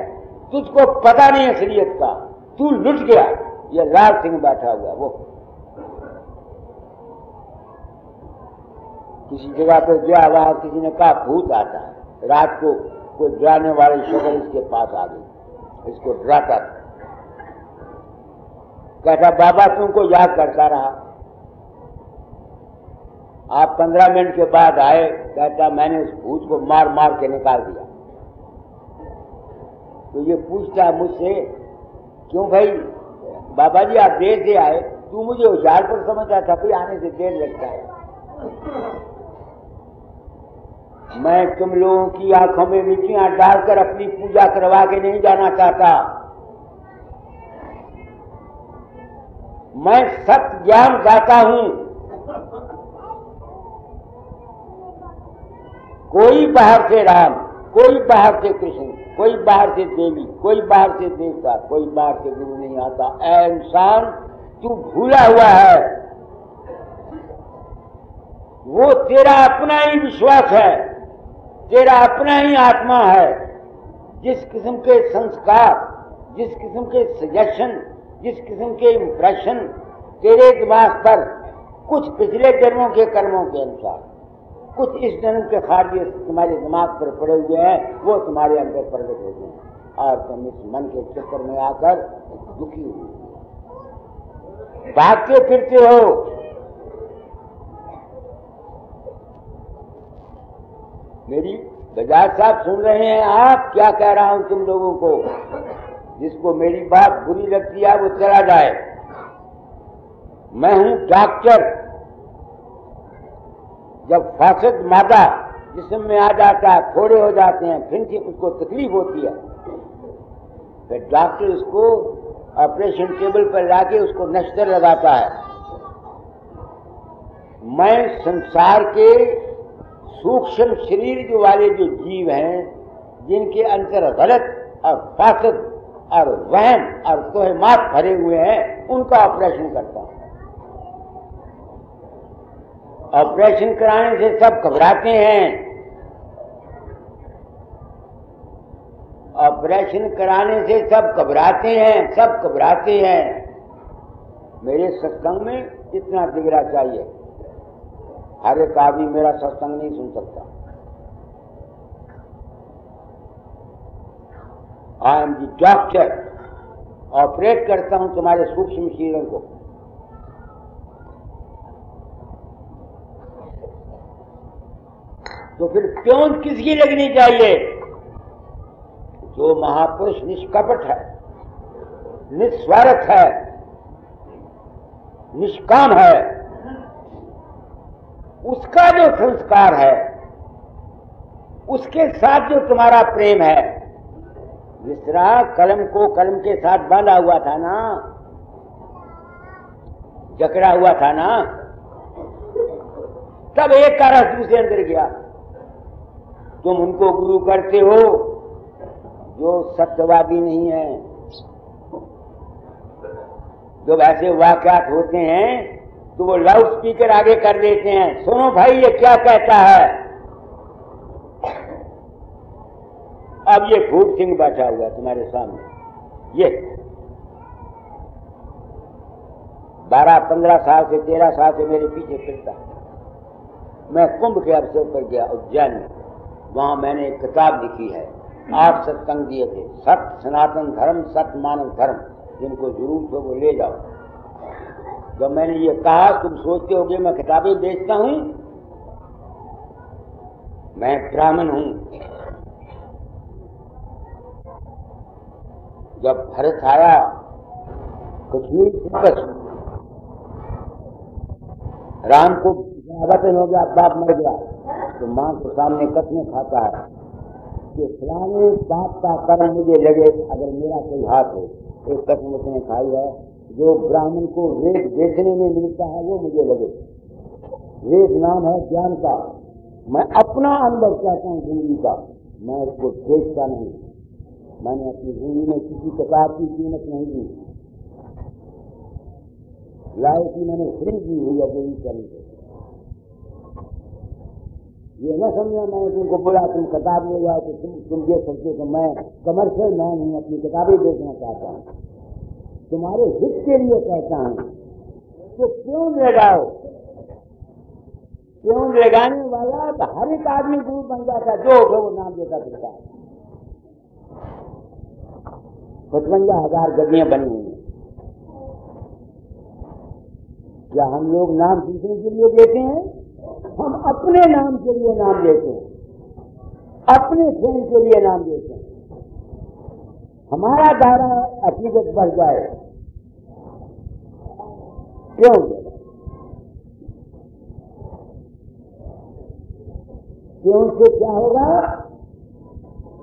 तुझको पता नहीं असलियत का, तू लुट गया। ये लाल सिंह बैठा हुआ, वो किसी जगह पर गया हुआ, किसी ने कहा भूत आता है। रात को कोई डराने वाली शक्ल इसके पास आ गई, इसको डराता था। कहता बाबा तुमको याद करता रहा। आप 15 मिनट के बाद आए। कहता मैंने उस भूत को मार मार के निकाल दिया। तो ये पूछता है मुझसे, क्यों भाई बाबा जी आप देर से आए? तू मुझे होशियार पर समझता था, फिर आने से देर लगता है। मैं तुम लोगों की आंखों में मिट्टियां डालकर अपनी पूजा करवा के नहीं जाना चाहता। मैं सत्य ज्ञान गाता हूं। कोई बाहर से राम, कोई बाहर से कृष्ण, कोई बाहर से देवी, कोई बाहर से देवता, कोई बाहर से गुरु नहीं आता। ऐ इंसान, तू भूला हुआ है। वो तेरा अपना ही विश्वास है, तेरा अपना ही आत्मा है। जिस किस्म के संस्कार, जिस किस्म के सजेशन, जिस किस्म के इंप्रेशन तेरे दिमाग पर कुछ पिछले जन्मों के कर्मों के अनुसार, कुछ इस जन्म के खारिज तुम्हारे दिमाग पर पड़े हुए हैं, वो तुम्हारे अंदर प्रकट होते हैं और तुम इस मन के चक्कर में आकर दुखी हो, भागते फिरते हो। मेरी बजाज साहब सुन रहे हैं आप? क्या कह रहा हूं तुम लोगों को? जिसको मेरी बात बुरी लगती है वो चला जाए। मैं हूं डॉक्टर। जब फासद मादा जिस्म में आ जाता है, फोड़े हो जाते हैं, फिर उसको तकलीफ होती है, फिर डॉक्टर उसको ऑपरेशन टेबल पर लाके उसको नश्तर लगाता है। मैं संसार के सूक्ष्म शरीर जो वाले जो जीव हैं, जिनके अंदर गलत और फासद और वहम और तोहमात भरे हुए हैं, उनका ऑपरेशन करता हूं। ऑपरेशन कराने से सब घबराते हैं। ऑपरेशन कराने से सब घबराते हैं, सब घबराते हैं। मेरे सत्संग में इतना जिगरा चाहिए। हर एक आदमी मेरा सत्संग नहीं सुन सकता। I am the doctor. Operate करता हूं तुम्हारे सूक्ष्म शरीरों को। तो फिर क्यों किसकी लगनी चाहिए? जो महापुरुष निष्कपट है, निस्वार्थ है, निष्काम है, उसका जो संस्कार है, उसके साथ जो तुम्हारा प्रेम है, जिस तरह कलम को कलम के साथ बांधा हुआ था ना, जकड़ा हुआ था ना, तब एक का रस दूसरे अंदर गया। तुम उनको गुरु करते हो जो सत्यवादी नहीं है, जब ऐसे वाकयात होते हैं तो वो लाउड स्पीकर आगे कर देते हैं, सुनो भाई ये क्या कहता है। अब ये भूप सिंह बैठा हुआ है तुम्हारे सामने, ये 12-15 साल से 13 साल से मेरे पीछे फिरता है। मैं कुंभ के अवसर पर गया उज्जैन में, वहां मैंने एक किताब लिखी है, 8 सत्संग दिए थे, सत्य सनातन धर्म, सत्य मानव धर्म, जिनको जरूरत हो वो ले जाओ। जब मैंने ये कहा, तुम सोचते होगे मैं किताबें बेचता हूं, मैं ब्राह्मण हूं। जब भरत आया कश्मीर वापस, राम को वतन हो गया, बाप मर गया, तो मां के सामने कसमें खाता है कि फलाने बाप का कर्म मुझे लगे अगर मेरा कोई हाथ हो। एक कसम उसने खाई है, जो ब्राह्मण को वेद बेचने में मिलता है वो मुझे लगे। वेद नाम है ज्ञान का, मैं अपना अनुभव कहता हूँ जिंदगी का, मैं उसको बेचता नहीं। मैंने अपनी जिंदगी में किसी किताब की कीमत नहीं दी, लाए की मैंने फ्री दी हुई है देवी करने से। ये न समझा मैं तुमको बोला तुम किताब ले जाओ तो तुम ये सोचो कि मैं कमर्शियल मैन हूं, अपनी किताबें बेचना चाहता हूं। तुम्हारे हित के लिए कहता हूं तो क्यों लगाओ। क्यों लगाने वाला तो हर एक आदमी गुरु बन जाता, जो उठो वो नाम देता फिरता है। 55,000 गड्डियां बनी हुई हैं। क्या हम लोग नाम दूसरे के लिए देते हैं? हम अपने नाम के लिए नाम देते हैं, अपने स्वयं के लिए नाम देते हैं। हमारा दायरा हकीकत बढ़ जाए क्यों? क्यों से क्या होगा?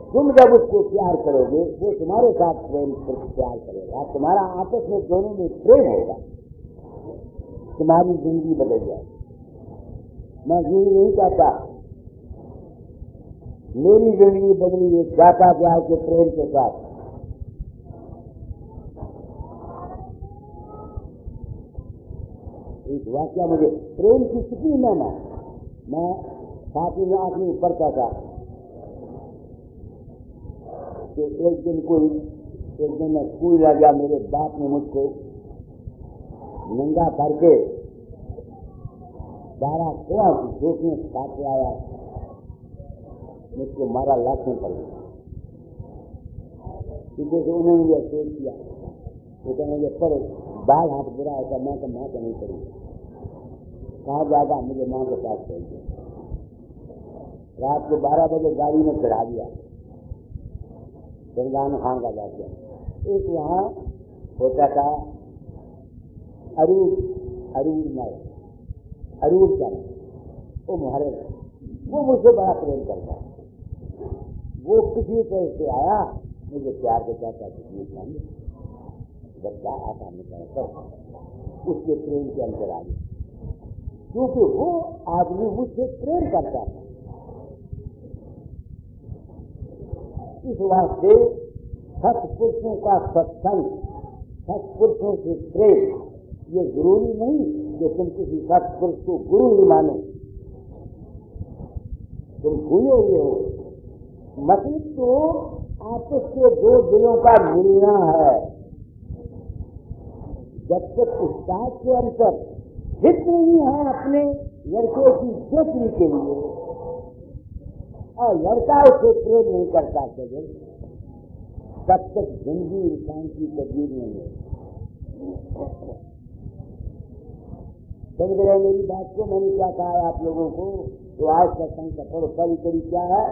तुम जब उसको प्यार करोगे वो तुम्हारे साथ प्यार करेगा, तुम्हारा आपस में दोनों में प्रेम होगा, तुम्हारी जिंदगी बदल जाएगी। मैं ये नहीं कहता मेरी जिंदगी बदली है दाता प्यार के प्रेम के साथ। एक वाक्य मुझे प्रेम की कितनी मैंने मैं 7वीं 8वीं पढ़ता था तो एक दिन मैं स्कूल आ गया, मेरे बाप ने मुझको नंगा करके 12 कुआं की धूप में काट के आया, मुझको मारा, लाशें पड़ गई। सीधे से उन्होंने यह सोच किया, वो कहने पर बाल हाथ बुरा होता, मैं तो माँ को नहीं करूँगा। कहाँ जाएगा? मुझे माँ के पास चल गया। रात को 12 बजे गाड़ी में चढ़ा दिया, गंगान खान का जाके। एक वहाँ होता था अरूर चंद, वो मुहर्रिर, वो मुझसे बड़ा प्रेम करता है। वो किसी तरह से आया, मुझे प्यार के कहता चंद, बच्चा ऐसा निकल कर उसके प्रेम के अंदर आ गया, क्योंकि वो आदमी मुझसे प्रेम करता था। इस वास्ते सत्पुरुषों का सत्संग, सत्पुरुषों से प्रेम, ये जरूरी नहीं कि तुम किसी सत्पुरुष को गुरु ही मानो, तुम भूले हुए हो। मतलब तो आपस के दो दिलों का मिलना है। जब तक उस्ताद के अंतर हित नहीं है अपने लड़के की बेहतरी के लिए और लड़का उसे प्रेम नहीं करता तब तक जिंदगी इंसान की तब्दील नहीं है। समझ रहे मेरी बात को? मैंने क्या कहा है आप लोगों को? तो आज का संकट पढ़ो, कड़ी क्या है?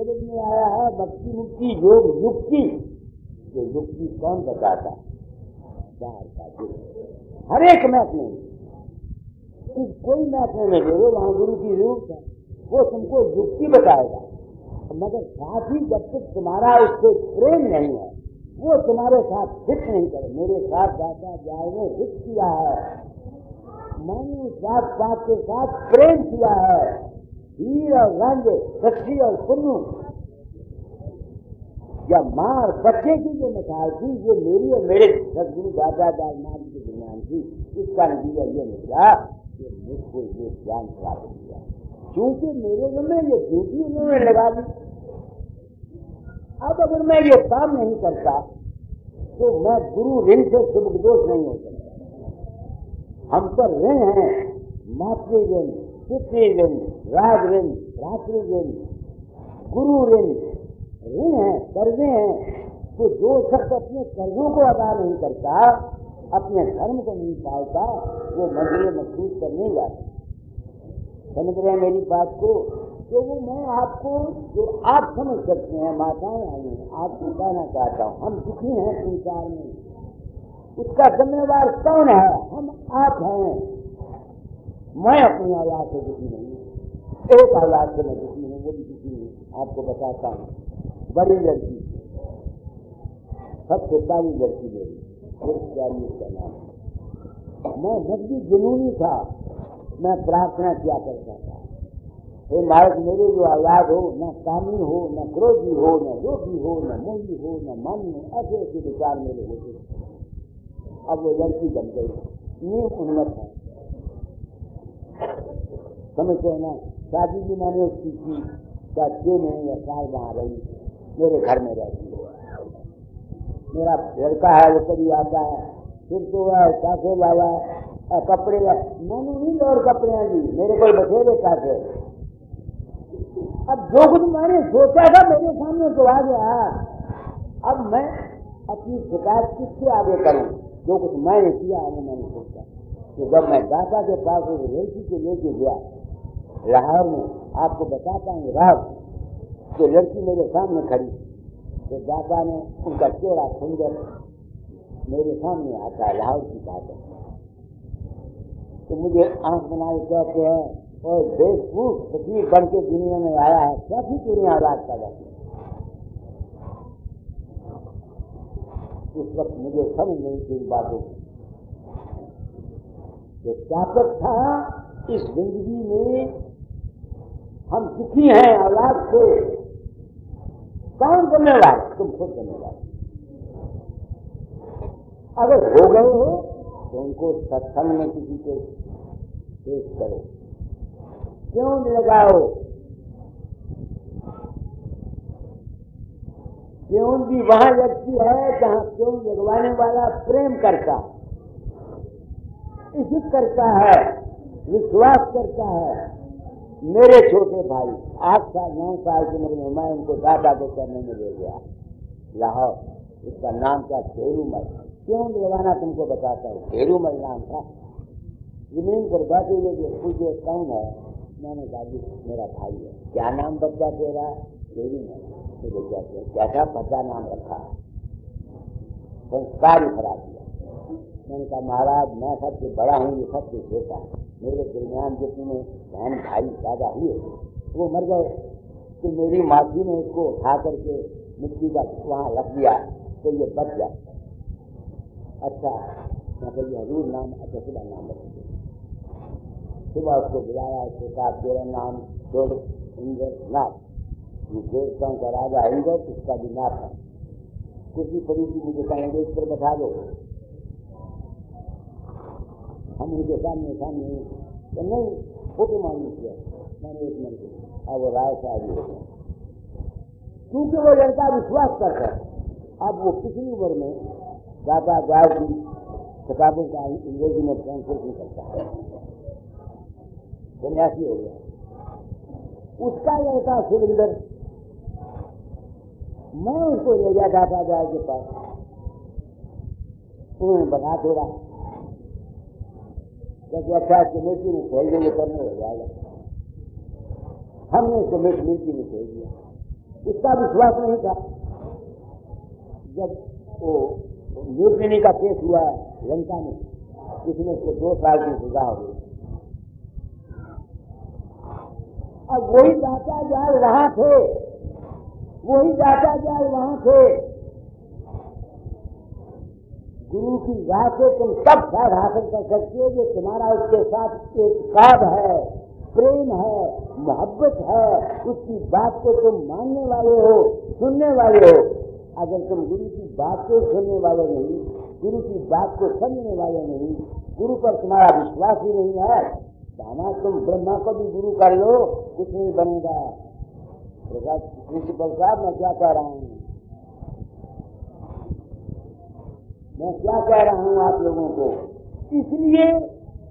समझ में आया है भक्ति मुक्ति योग युक्ति। जो युक्ति कौन बताता? चार का जुग हर एक मैथ में, कोई मैथ में मिले वो वहां गुरु की जरूरत है, वो तुमको युक्ति बताएगा। मगर साथ ही जब तक तुम्हारा उससे प्रेम नहीं है वो तुम्हारे साथ हित नहीं करे। मेरे साथ दादा जाए ने हित किया है, मैंने उस बात पाक के साथ प्रेम किया है। हीर और रंग, सच्ची और पुन्नू, या माँ और बच्चे की जो मिसाल थी जो मेरी और मेरे सदगुरु दादा दालनाथ के दरमियान थी, इसका नतीजा ये निकला कि मुझको ये ज्ञान प्राप्त किया। क्योंकि मेरे में ये ड्यूटी उन्होंने लगा दी। अब अगर मैं ये काम नहीं करता तो मैं गुरु ऋण से शुभ दोष नहीं हो सकता। हम पर ऋण हैं, मातृ ऋण, पितृ ऋण, राज ऋण, रात्रि ऋण, गुरु ऋण, ऋण है, कर्जे हैं। तो जो शख्स अपने कर्जों को अदा नहीं करता, अपने धर्म को नहीं पालता, वो मंजिल महसूस कर नहीं जाता। समझ रहे हैं मेरी बात को? तो वो मैं आपको जो आप समझ सकते हैं माताएं आई आपको कहना चाहता हूँ, हम दुखी हैं संसार में, उसका जिम्मेवार कौन है? हम आप हैं। मैं अपनी औलाद से दुखी नहीं, एक औलाद से मैं दुखी हूँ, वो भी दुखी हूँ। आपको बताता हूँ, बड़ी लड़की, सबसे बड़ी लड़की मेरी, उसका नाम, मैं मजबूत जुनूनी था, मैं प्रार्थना किया करता था, हे मालिक मेरे जो औलाद हो, न कामी हो, न क्रोधी हो, न लोभी हो, न मोही हो, न मन हो, ऐसे ऐसे विचार मेरे होते। अब वो लड़की बन गई, नीम उन्नत है, समझते हो ना? शादी भी मैंने उसकी की, 6 महीने या साल वहाँ रही, मेरे घर में रहती है। मेरा लड़का है, वो कभी आता है, फिर तो वह पैसे लाया कपड़े, मैंने नहीं और कपड़े दी, मेरे को बथेरे पैसे। अब जो कुछ मैंने सोचा था मेरे सामने तो आ गया। अब मैं अपनी शिकायत किससे आगे करूं? जो कुछ मैंने किया है मैंने सोचा। तो जब मैं दाता के पास उस लड़की को लेके गया लाहौर में, आपको बताता हूँ रात, तो लड़की मेरे सामने खड़ी, तो दाता ने उनका चेहरा सुंदर मेरे सामने आता है, लाहौर की बात है। तो मुझे आंख बनाए कहते हैं, और बेवकूफ फकीर बन के दुनिया में आया है, कैसी दुनिया रात का जाती। उस वक्त मुझे समझ नहीं थी बातों की। जो ताकत था इस जिंदगी में, हम दुखी हैं औलाद से, कौन जिम्मेवार? तुम खुद जिम्मेवार। अगर हो गए हो तो उनको सत्संग में किसी को पेश करो, क्यों लगाओ? क्यों भी वहां व्यक्ति है जहां क्यों लगवाने वाला प्रेम करता, इज्जत करता है, विश्वास करता है। मेरे छोटे भाई 8 साल 9 साल की उम्र में मैं उनको दादा के करने में ले गया लाहौर, उसका नाम था शेरूमल। क्यों लगाना तुमको बताता हूँ, शेरूमल नाम था। जमीन पर बैठे हुए जो पूछे कौन है, मैंने कहा मेरा भाई है। क्या नाम बच्चा तेरा? शेरूमल। मुझे कहते हैं कैसा भद्दा नाम रखा, संस्कार ही खराब किया। मैंने कहा महाराज मैं सबसे बड़ा हूँ, ये सबसे छोटा है, मेरे दरमियान जितने बहन भाई पैदा हुए वो मर गए, तो मेरी मासी ने इसको उठा करके मिट्टी का वहाँ रख दिया तो ये बच गया। अच्छा मैं ये हजूर नाम, अच्छा सुबह नाम रखेंगे। सुबह उसको बुलाया, उसको कहा तेरा नाम छोड़ इंद्र नाथ, ये देवताओं का राजा इंद्र, उसका भी नाथ है। कुर्सी पड़ी थी, मुझे कहेंगे इस पर बैठा दो। हम उनके सामने सामने नहीं फोटो मालूम किया, मैंने एक मिनट अब वो राय साहब हो गया, क्योंकि वो लड़का विश्वास करता है। अब वो पिछली उम्र में दादा गाय की किताबों का अंग्रेजी में ट्रांसलेशन करता है, सन्यासी हो गया। उसका लड़का सुरेंद्र, मैं उसको ले गया दादा गाय के पास, उन्होंने बना थोड़ा अच्छा कमेटी में भेज देंगे करने हो जाएगा। हमने उसको मिट्टी में भेज दिया। उसका विश्वास नहीं था। जब वो म्यूटनी का केस हुआ लंका में, उसमें उसको 2 साल की सजा हो गई। अब वही दाताजाल वहां थे, वही दाताजाल वहां थे। गुरु की राह से तुम सब फायदा हासिल कर सकते हो जो तुम्हारा उसके साथ एक काब है, प्रेम है, मोहब्बत है, उसकी बात को तुम मानने वाले हो, सुनने वाले हो। अगर तुम गुरु की बात को सुनने वाले नहीं, गुरु की बात को समझने वाले नहीं, गुरु पर तुम्हारा विश्वास ही नहीं है, दामाद तुम ब्रह्मा को भी गुरु कर लो, कुछ नहीं बनेगा। प्रिंसिपल साहब, मैं क्या कह रहा हूँ, मैं क्या कह रहा हूँ आप लोगों को। इसलिए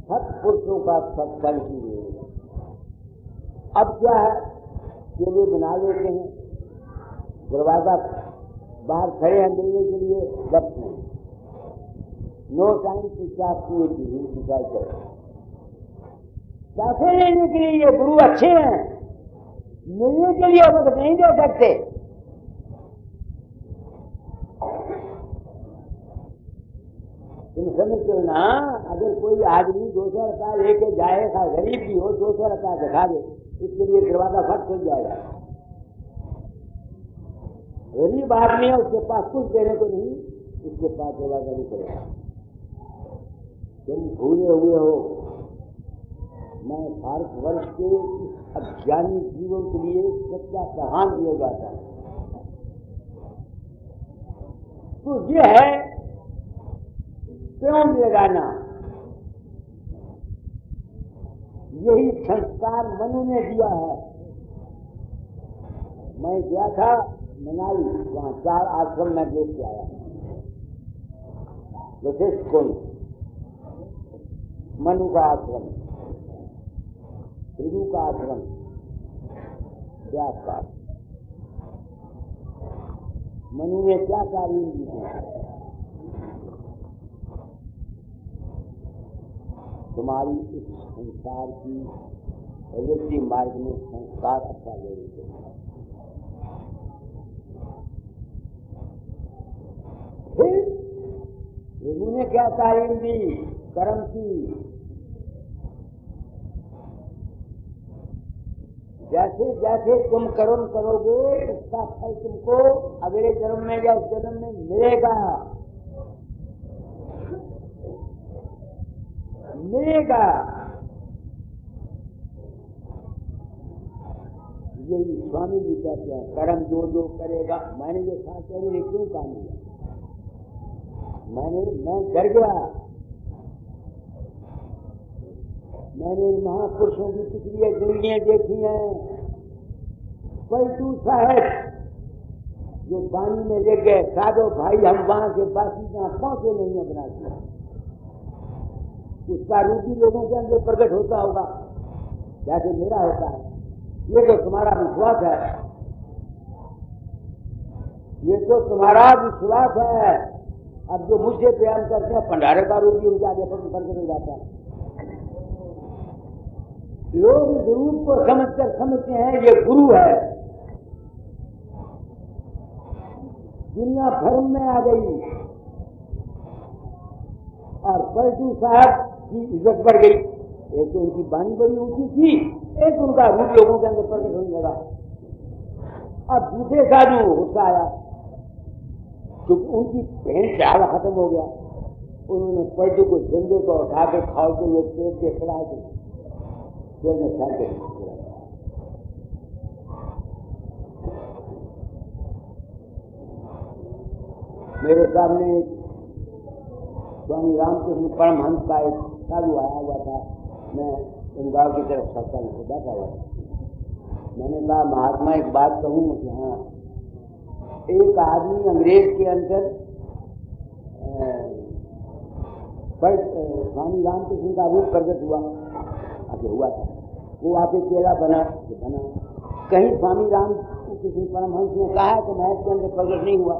सत्पुरुषों का सत्संग कीजिए। अब क्या है, केले बना लेते हैं, दरवाजा बाहर खड़े हैं मिलने के लिए, गप नहीं, no time to talk to decide करो। पैसे लेने के लिए ये गुरु अच्छे हैं, मिलने के लिए वक्त नहीं दे सकते। तुम समझते हो ना, अगर कोई आदमी 200 रुपया लेके जाएगा, गरीब भी हो, 200 रुपया दिखा दे, इसके लिए दरवाजा फट खुल जाएगा। गरीब आदमी है, उसके पास कुछ देने को नहीं, उसके पास दरवाजा नहीं करेगा। तुम भूले हुए हो, मैं भारतवर्ष के इस अज्ञानी जीवन के लिए सच्चा प्रधान दिया जाता है। तो ये है क्यों लगाना, यही संस्कार मनु ने दिया है। मैं गया था मनाली, वहां 4 आश्रम में देख के आया। वशिष्ठ कुंड, मनु का आश्रम, भृगु का आश्रम, व्यास का। मनु ने क्या कार्य किया, तुम्हारी इस संसार की प्रवृत्ति मार्ग में संस्कार अच्छा ले रहे। फिर प्रभु ने क्या तालीम दी, कर्म की। जैसे जैसे तुम कर्म करोगे उसका फल तुमको अगले जन्म में या इस जन्म में मिलेगा, मिलेगा। यही स्वामी जी कहते हैं, कर्म जो जो करेगा। मैंने ये शास्त्री ने क्यों काम किया, मैं डर गया। मैंने महापुरुषों की पिछली जिंदगियां देखी हैं। पलटू साहब जो पानी में ले गए, साधो भाई हम वहां के बाकी जहां पहुंचे नहीं है बना दिया। उसका रूपी लोगों के अंदर प्रकट होता होगा जैसे मेरा होता है। ये तो तुम्हारा विश्वास है, ये तो तुम्हारा विश्वास है। अब जो मुझसे प्रेम करते हैं, भंडारे का रूप भी उनके आगे प्रकट हो जाता है। लोग इस रूप को समझकर समझते हैं ये गुरु है। दुनिया भ्रम में आ गई और पलटू साहब की इज्जत बढ़ गई। एक तो उनकी वाणी बड़ी ऊंची थी, एक उनका रूप लोगों के अंदर प्रकट होने लगा। अब दूसरे साधु गुस्सा आया तो उनकी बहन चाल खत्म हो गया। उन्होंने पलटू को झंडे को उठा के खाओते हुए पेट के खिलाए थे, पेट में खा के। मेरे सामने स्वामी रामकृष्ण परमहंस का एक साधु आया हुआ था। मैं बंगाल की तरफ सत्संग से बैठा हुआ था। मैंने कहा महात्मा एक बात कहूँ कि हाँ, एक आदमी अंग्रेज के अंदर स्वामी रामकृष्ण का रूप प्रकट हुआ, आगे हुआ था। वो आके चेहरा बना तो बना। कहीं स्वामी रामकृष्ण परमहंस ने कहा कि मैं इसके अंदर प्रकट नहीं हुआ,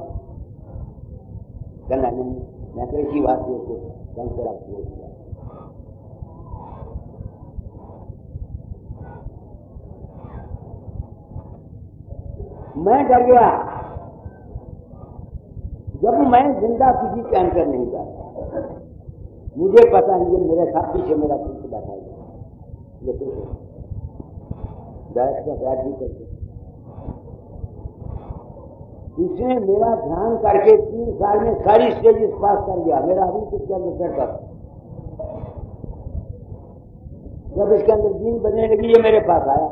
करना नहीं। मैं तो इसी बात से उसको कंसरा बोल दिया। मैं डर गया। जब मैं जिंदा किसी के अंदर नहीं जाता, मुझे पता नहीं ये मेरे साथ पीछे मेरा कुछ बैठा है, ये कुछ डायरेक्ट बैठ भी करके इसने मेरा ध्यान करके 3 साल में सारी स्टेजेस पास कर गया। मेरा अभी कुछ अंदर तक जब इसके अंदर दीन बनने लगी, ये मेरे पास आया,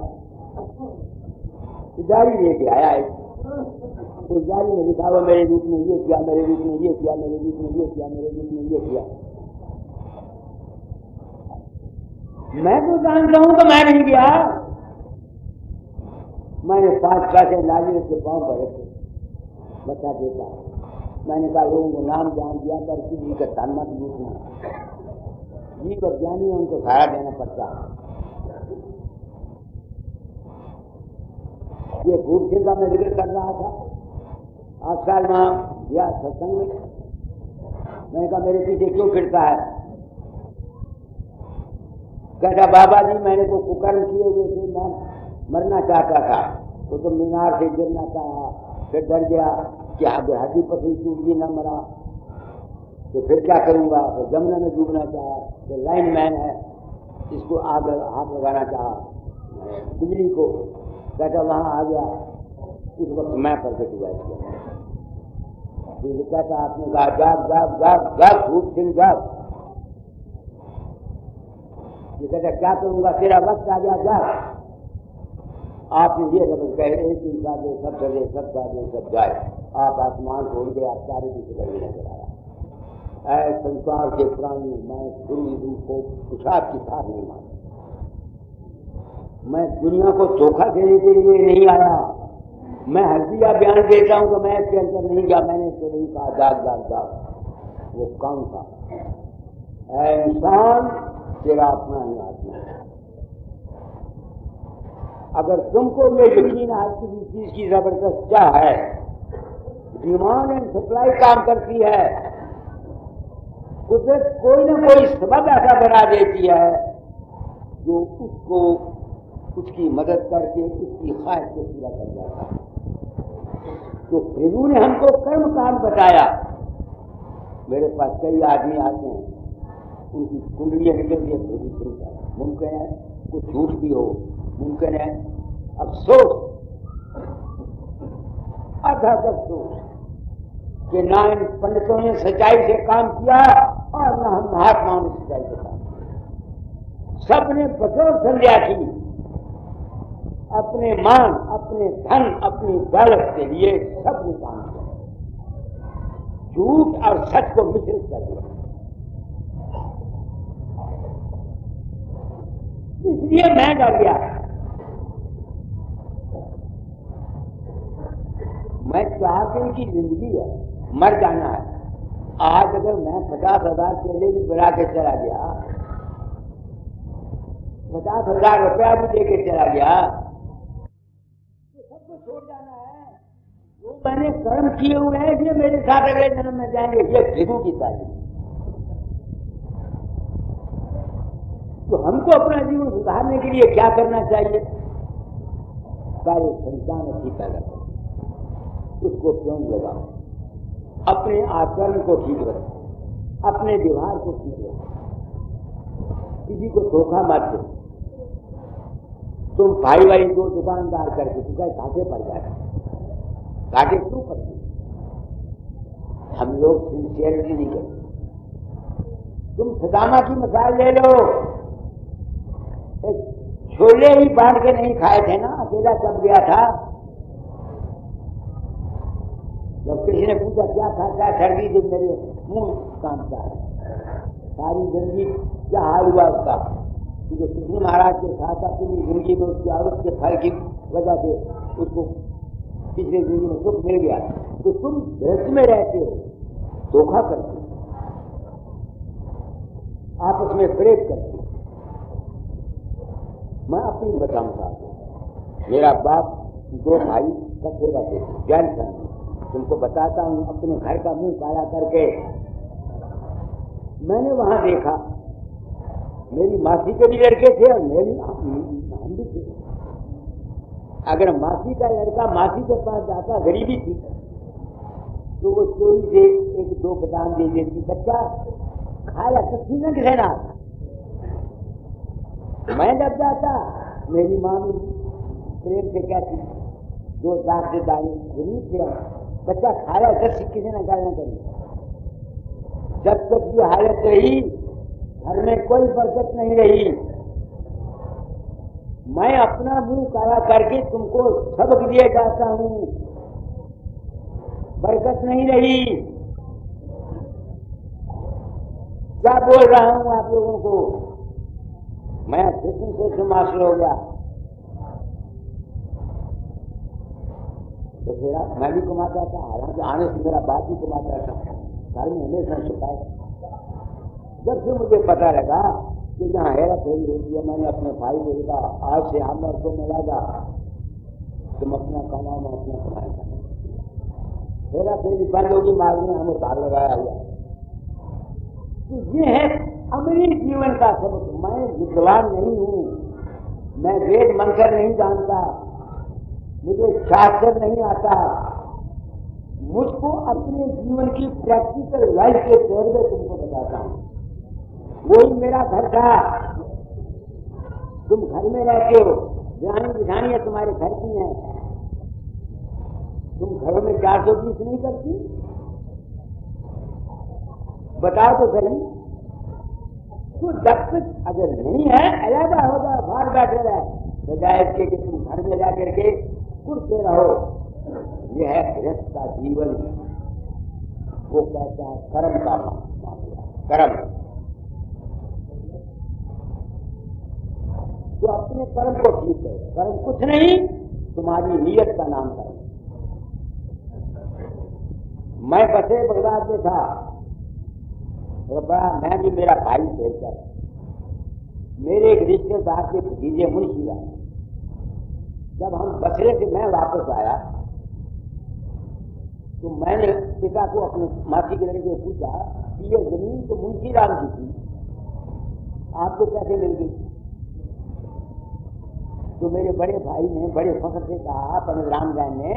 जारी लेके आया। उस जारी में लिखा हुआ मेरे रूप में ये किया, मेरे रूप में ये किया, मेरे रूप में ये किया, मेरे रूप में ये किया। मैं तो जानता हूं तो मैं नहीं गया। मैंने 5 पैसे लाजिर के पांव पर रखे, बच्चा देता। मैंने कहा लोगों को नाम जान दिया कर किसी का धन मत लूटना। जीव अज्ञानी है, उनको सहारा देना पड़ता है। ये भूख सिंह का मैं जिक्र कर रहा था। 8 साल वहां गया सत्संग में। मैंने कहा मेरे पीछे क्यों फिरता है? कहता बाबा जी मैंने तो कुकर्म किए हुए थे, मैं मरना चाहता था, वो तो मीनार से गिरना चाहा, फिर डर गया कि हड्डी पसली टूट गई, ना मरा तो फिर क्या करूंगा? फिर जमुना में डूबना चाहा, फिर लाइन मैन है, इसको आग हाथ लगाना चाहा बिजली को। कहता वहां आ गया, उस वक्त मैं प्रकट हुआ इसके। कहता आपने कहा जाग जाग जाग जाग भूप सिंह जाग। ये कहता क्या करूंगा, तेरा वक्त आ गया, जाग। आपने ये लफ्ज कहे एक दिन साधे सब सजे सब साधे सब जाए, आप आसमान छोड़ के आप सारे की फिक्र में नजर आया। ऐ संसार के प्राणी, मैं गुरु विष्णु को पिशाच की साथ नहीं मानता। मैं दुनिया को धोखा देने के लिए नहीं आया। मैं हल्दिया बयान देता हूं तो मैं इसके अंदर नहीं गया। मैंने तो नहीं कहा जाग जाग जाग। वो कौन था? ऐ इंसान तेरा अपना ही आत्मा है। अगर तुमको ये यकीन है किसी चीज की जबरदस्त क्या है, डिमांड एंड सप्लाई काम करती है, उसे कोई ना कोई सबब ऐसा बना देती है जो उसको उसकी मदद करके उसकी ख्वाहिश को पूरा कर जाता है। तो प्रभु ने हमको कर्म कांड बताया। मेरे पास कई आदमी आते हैं, उनकी कुंडलियां निकलती है प्रभु से, मुमकिन है कुछ झूठ भी हो, मुमकिन है अफसोस, अथक अफसोस कि ना इन पंडितों ने सच्चाई से काम किया और ना हम महात्माओं ने सच्चाई से काम किया। सबने बतौर संध्या की अपने मान, अपने धन, अपनी दौलत के लिए सबने काम किया, झूठ और सच को मिश्रित कर दिया। इसलिए मैं डर गया। मैं 4 दिन की जिंदगी है, मर जाना है। आज अगर मैं 50,000 चेले भी बना के चला गया, 50,000 रुपया भी लेके चला गया, तो सबको छोड़ जाना है। वो मैंने कर्म किए हुए हैं, ये मेरे साथ अगले जन्म में जाएंगे। ये भिगू की तालीम। तो हमको अपना जीवन सुधारने के लिए क्या करना चाहिए? सारे संतान अच्छी पैदा करो, उसको क्यों लगाओ, अपने आचरण को ठीक रखो, अपने व्यवहार को ठीक रखो, किसी को धोखा मत दो। तुम भाई को दुकानदार करके तुम घाटे पड़ जाए, घाटे क्यों पड़ते? हम लोग सिंसियरिटी नहीं करते। तुम सदामा की मिसाल ले लो, एक छोले ही बांट के नहीं खाए थे ना, अकेला कब गया था। जब किसी ने पूछा क्या खाता है, सर्दी जब मेरे मुंह कांपता है, सारी जिंदगी क्या हाल हुआ उसका, क्योंकि कृष्ण महाराज के साथ अपनी जिंदगी में उसकी औरत के फल की वजह से उसको पिछले जिंदगी में सुख मिल गया। तो तुम गृहस्थ में रहते हो, धोखा करते हो, आपस में प्रेम करते हो। मैं अपनी बताऊंगा, मेरा बाप 2 भाई इकट्ठे रहते थे जैन धर्म में। तुमको बताता हूं अपने घर का मुंह काला करके। मैंने वहां देखा, मेरी मासी के भी लड़के थे और मेरी हम भी थे। अगर मासी का लड़का मासी के पास जाता, गरीबी थी, तो वो चोरी से 1-2 बादाम दे देती, बच्चा खाया तो सीना रहना। मैं जब जाता, मेरी माँ प्रेम से कहती, 2 दाग से दाने गरीब थे, बच्चा खाया 10 किसी ने गाल न करी। जब तक ये हालत रही, घर में कोई बरकत नहीं रही। मैं अपना मुंह काला करके तुमको सबक दिए जाता हूं, बरकत नहीं रही। क्या बोल रहा हूं आप लोगों को? मैं कृष्ण से मास्टर हो गया, तो फिर मैं भी कमाता था, हालांकि आने से मेरा बाप भी कमाता था, घर में हमेशा शिकायत। जब से मुझे पता लगा कि यहाँ हेरा फेरी होती है, मैंने अपने भाई को कहा, आज से हम और को मिलागा, तुम अपना कमाओ, मैं अपना कमाएगा। हेरा फेरी बंद होगी, मांगने हमें भाग लगाया हुआ। तो ये है अमरीक जीवन का सबक। मैं विद्वान नहीं हूँ, मैं वेद मंत्र नहीं जानता, मुझे शास्त्र नहीं आता, मुझको अपने जीवन की प्रैक्टिकल लाइफ के तजर्बे तुमको बताता हूँ। वही मेरा घर था, तुम घर में रहते हो, बिठानी है तुम्हारे घर की है, तुम घरों में 420 नहीं करती? बताओ तो सही। तो जब तक अगर नहीं है, अलहदा हो जाओ, बाहर बैठे रहे, बजाय इसके कि तुम घर में जा करके कुर्ते रहो। यह है गृहस्थ का जीवन, वो कहता है कर्म का मामला, कर्म। तो अपने कर्म को ठीक करो, कर्म कुछ नहीं, तुम्हारी नीयत का नाम कर्म। मैं बसे बगदाद में था, बड़ा मैं भी मेरा भाई भेजकर, मेरे एक रिश्तेदार के भतीजे मुंशी, जब हम बसरे से मैं वापस आया तो मैंने पिता को अपने मासी के लड़के को पूछा कि ये जमीन तो मुंशी राम की थी, आपको कैसे मिल गई? तो मेरे बड़े भाई ने बड़े फख्र से कहा, पंडित रामजान ने,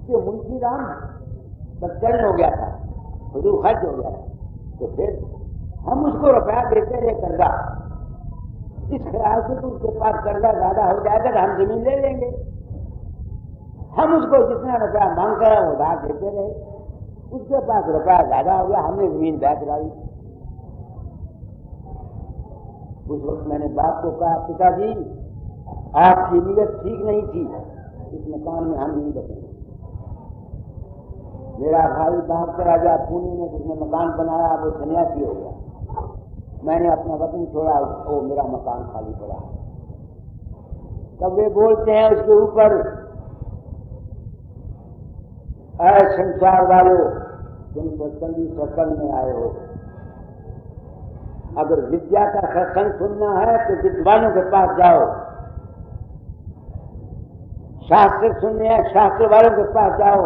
कि मुंशी राम बदचलन हो गया था, हुजूर खर्च हो गया था, तो फिर हम उसको रुपया देते रहे कर्जा, इस ख्याल से तो उसके पास कर्जा ज्यादा हो जाएगा तो हम जमीन ले लेंगे। हम उसको जितना रुपया मांगते रहे वो उधार देते रहे, उसके पास रुपया ज्यादा हो गया, हमने जमीन बेच लाई। उस वक्त मैंने बाप को कहा, पिताजी आपकी नीयत ठीक नहीं थी, इस मकान में हम नहीं बचेंगे। मेरा भाई बाहर चला गया पुणे में, उसने मकान बनाया, वो सन्यासी हो गया। मैंने अपना वतन छोड़ा, वो मेरा मकान खाली पड़ा। तब वे बोलते हैं उसके ऊपर, अरे संसार वालों, तुम सत्संग में आए हो, अगर विद्या का सत्संग सुनना है तो विद्वानों के पास जाओ, शास्त्र सुनने हैं शास्त्र वालों के पास जाओ,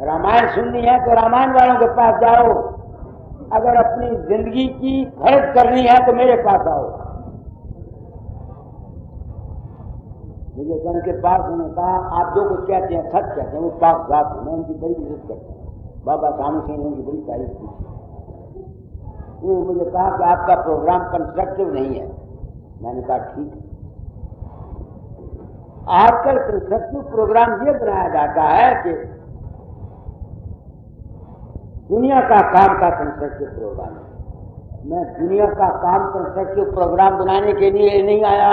रामायण सुननी है तो रामायण वालों के पास जाओ, अगर अपनी जिंदगी की खर्च करनी है तो मेरे पास आओ। मुझे सन के पास उन्होंने कहा, आप जो कुछ कहते हैं सच कहते हैं, वो पाक जात है, मैं उनकी बड़ी इज्जत करता हूँ। बाबा सामू सिंह ने उनकी बड़ी तारीफ की। उन्होंने मुझे कहा कि आपका प्रोग्राम कंस्ट्रक्टिव नहीं है। मैंने कहा ठीक है। आजकल कंस्ट्रक्टिव प्रोग्राम ये बनाया जाता है कि दुनिया का काम का कंस्ट्रक्टिव प्रोग्राम है। मैं दुनिया का काम कंस्ट्रक्टिव प्रोग्राम बनाने के लिए नहीं आया,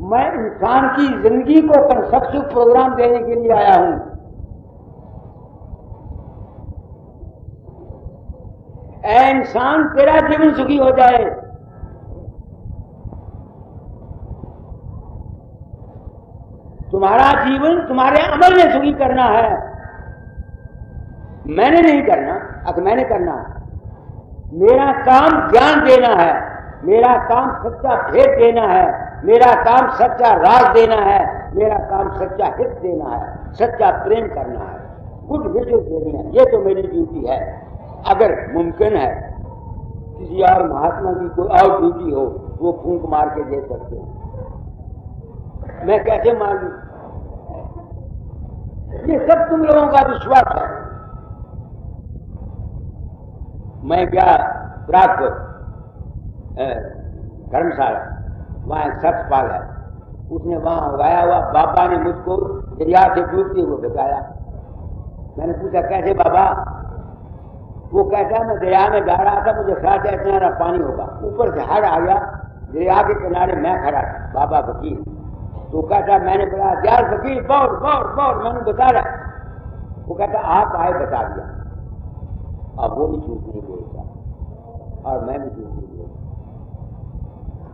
मैं इंसान की जिंदगी को कंस्ट्रक्टिव प्रोग्राम देने के लिए आया हूं। ऐ इंसान, तेरा जीवन सुखी हो जाए, तुम्हारा जीवन तुम्हारे अमल में सुखी करना है, मैंने नहीं करना। अगर मैंने करना, मेरा काम ज्ञान देना है, मेरा काम सच्चा भेद देना है, मेरा काम सच्चा राज देना है, मेरा काम सच्चा हित देना है, सच्चा प्रेम करना है, गुड विशेष देनी है। ये तो मेरी ड्यूटी है। अगर मुमकिन है किसी और महात्मा की कोई और ड्यूटी हो, वो फूंक मार के दे सकते हो। मैं कैसे मान लूं? ये सब तुम लोगों का विश्वास है। मैं गया प्रातः धर्मशाला, वहां एक सतपाल है, उसने वहां उगाया हुआ बाबा ने मुझको दरिया से डूबते हुए बताया। मैंने पूछा कैसे बाबा? वो कहता मैं दरिया में जा रहा था, मुझे ख्याल था इतना पानी होगा, ऊपर से हड़ आ गया, दरिया के किनारे मैं खड़ा था, बाबा फकीर। तो कहता मैंने बोला यार फकीर बौर बौर बौर, मैंने बता रहा। वो कहता आप आए बता दिया। अब वो भी झूठ नहीं बोलता और मैं भी झूठ नहीं बोलता।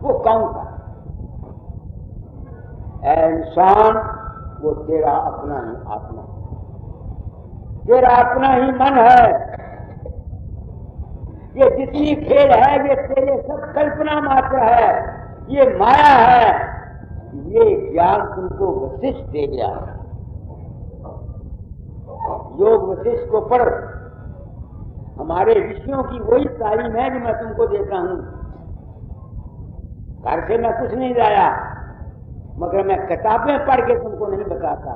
वो कौन था? इंसान, वो तेरा अपना ही आत्मा, तेरा अपना ही मन है। ये जितनी खेल है ये तेरे सब कल्पना मात्र है, ये माया है। ये ज्ञान तुमको वशिष्ठ दे गया। योग वशिष्ठ को पढ़ो, हमारे ऋषियों की वही तालीम है जो मैं तुमको देता हूं। घर से मैं कुछ नहीं लाया, मगर मैं किताबें पढ़ के तुमको नहीं बताता।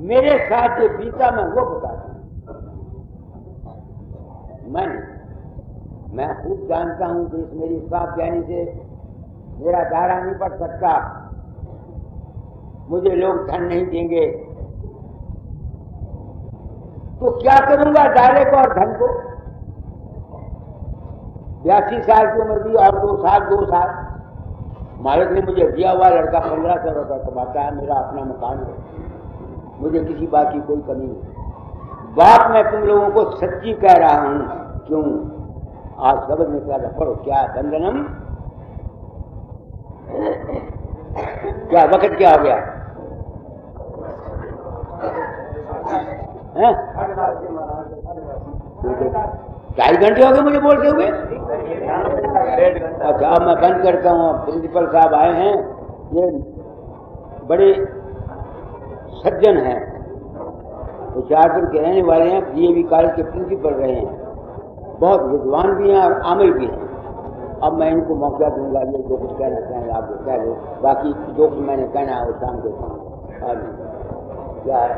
मेरे साथ जो बीता मैं वो बताता हूं। मैं खुद जानता हूं कि इस मेरी साथ ज्ञानी से मेरा दायरा नहीं पड़ सकता, मुझे लोग धन नहीं देंगे, तो क्या करूंगा दायरे को और धन को? 82 साल की उम्र दी और 2 साल मालिक ने मुझे दिया हुआ लड़का 1500 रुपये कमाता है, मेरा अपना मकान है, मुझे किसी बात की कोई कमी नहीं। बात मैं तुम लोगों को सच्ची कह रहा हूं। क्यों? आज शब्द निकला था, पढ़ो क्या बंधनम, क्या वक्त क्या हो गया? 2.5 घंटे हो गए मुझे बोलते हुए। अच्छा अब मैं बंद करता हूँ। प्रिंसिपल साहब आए हैं, ये बड़े सज्जन हैं, होशियारपुर के रहने वाले हैं, डीएवी कॉलेज के प्रिंसिपल रहे हैं, बहुत विद्वान भी हैं और आमिल भी हैं। अब मैं इनको मौका दूंगा, ये जो कुछ कहना चाहेंगे आप कह लो, बाकी जो कुछ मैंने कहना है वो शाम को क्या है?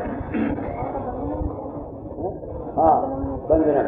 हाँ बंदनम।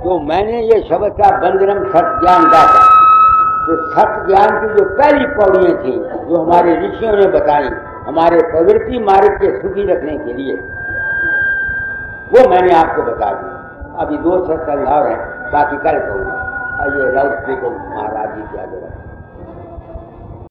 तो मैंने ये शब्द था बंदनम सत्य ज्ञान दाता। तो सत्य ज्ञान की जो पहली पौड़ियां थी जो हमारे ऋषियों ने बताई हमारे प्रवृत्ति मार्ग के सुखी रखने के लिए, वो मैंने आपको बता दी। अभी 2 सत्संग और हैं, बाकी कल कहूँगा। और ये राउत महाराज जी की आगे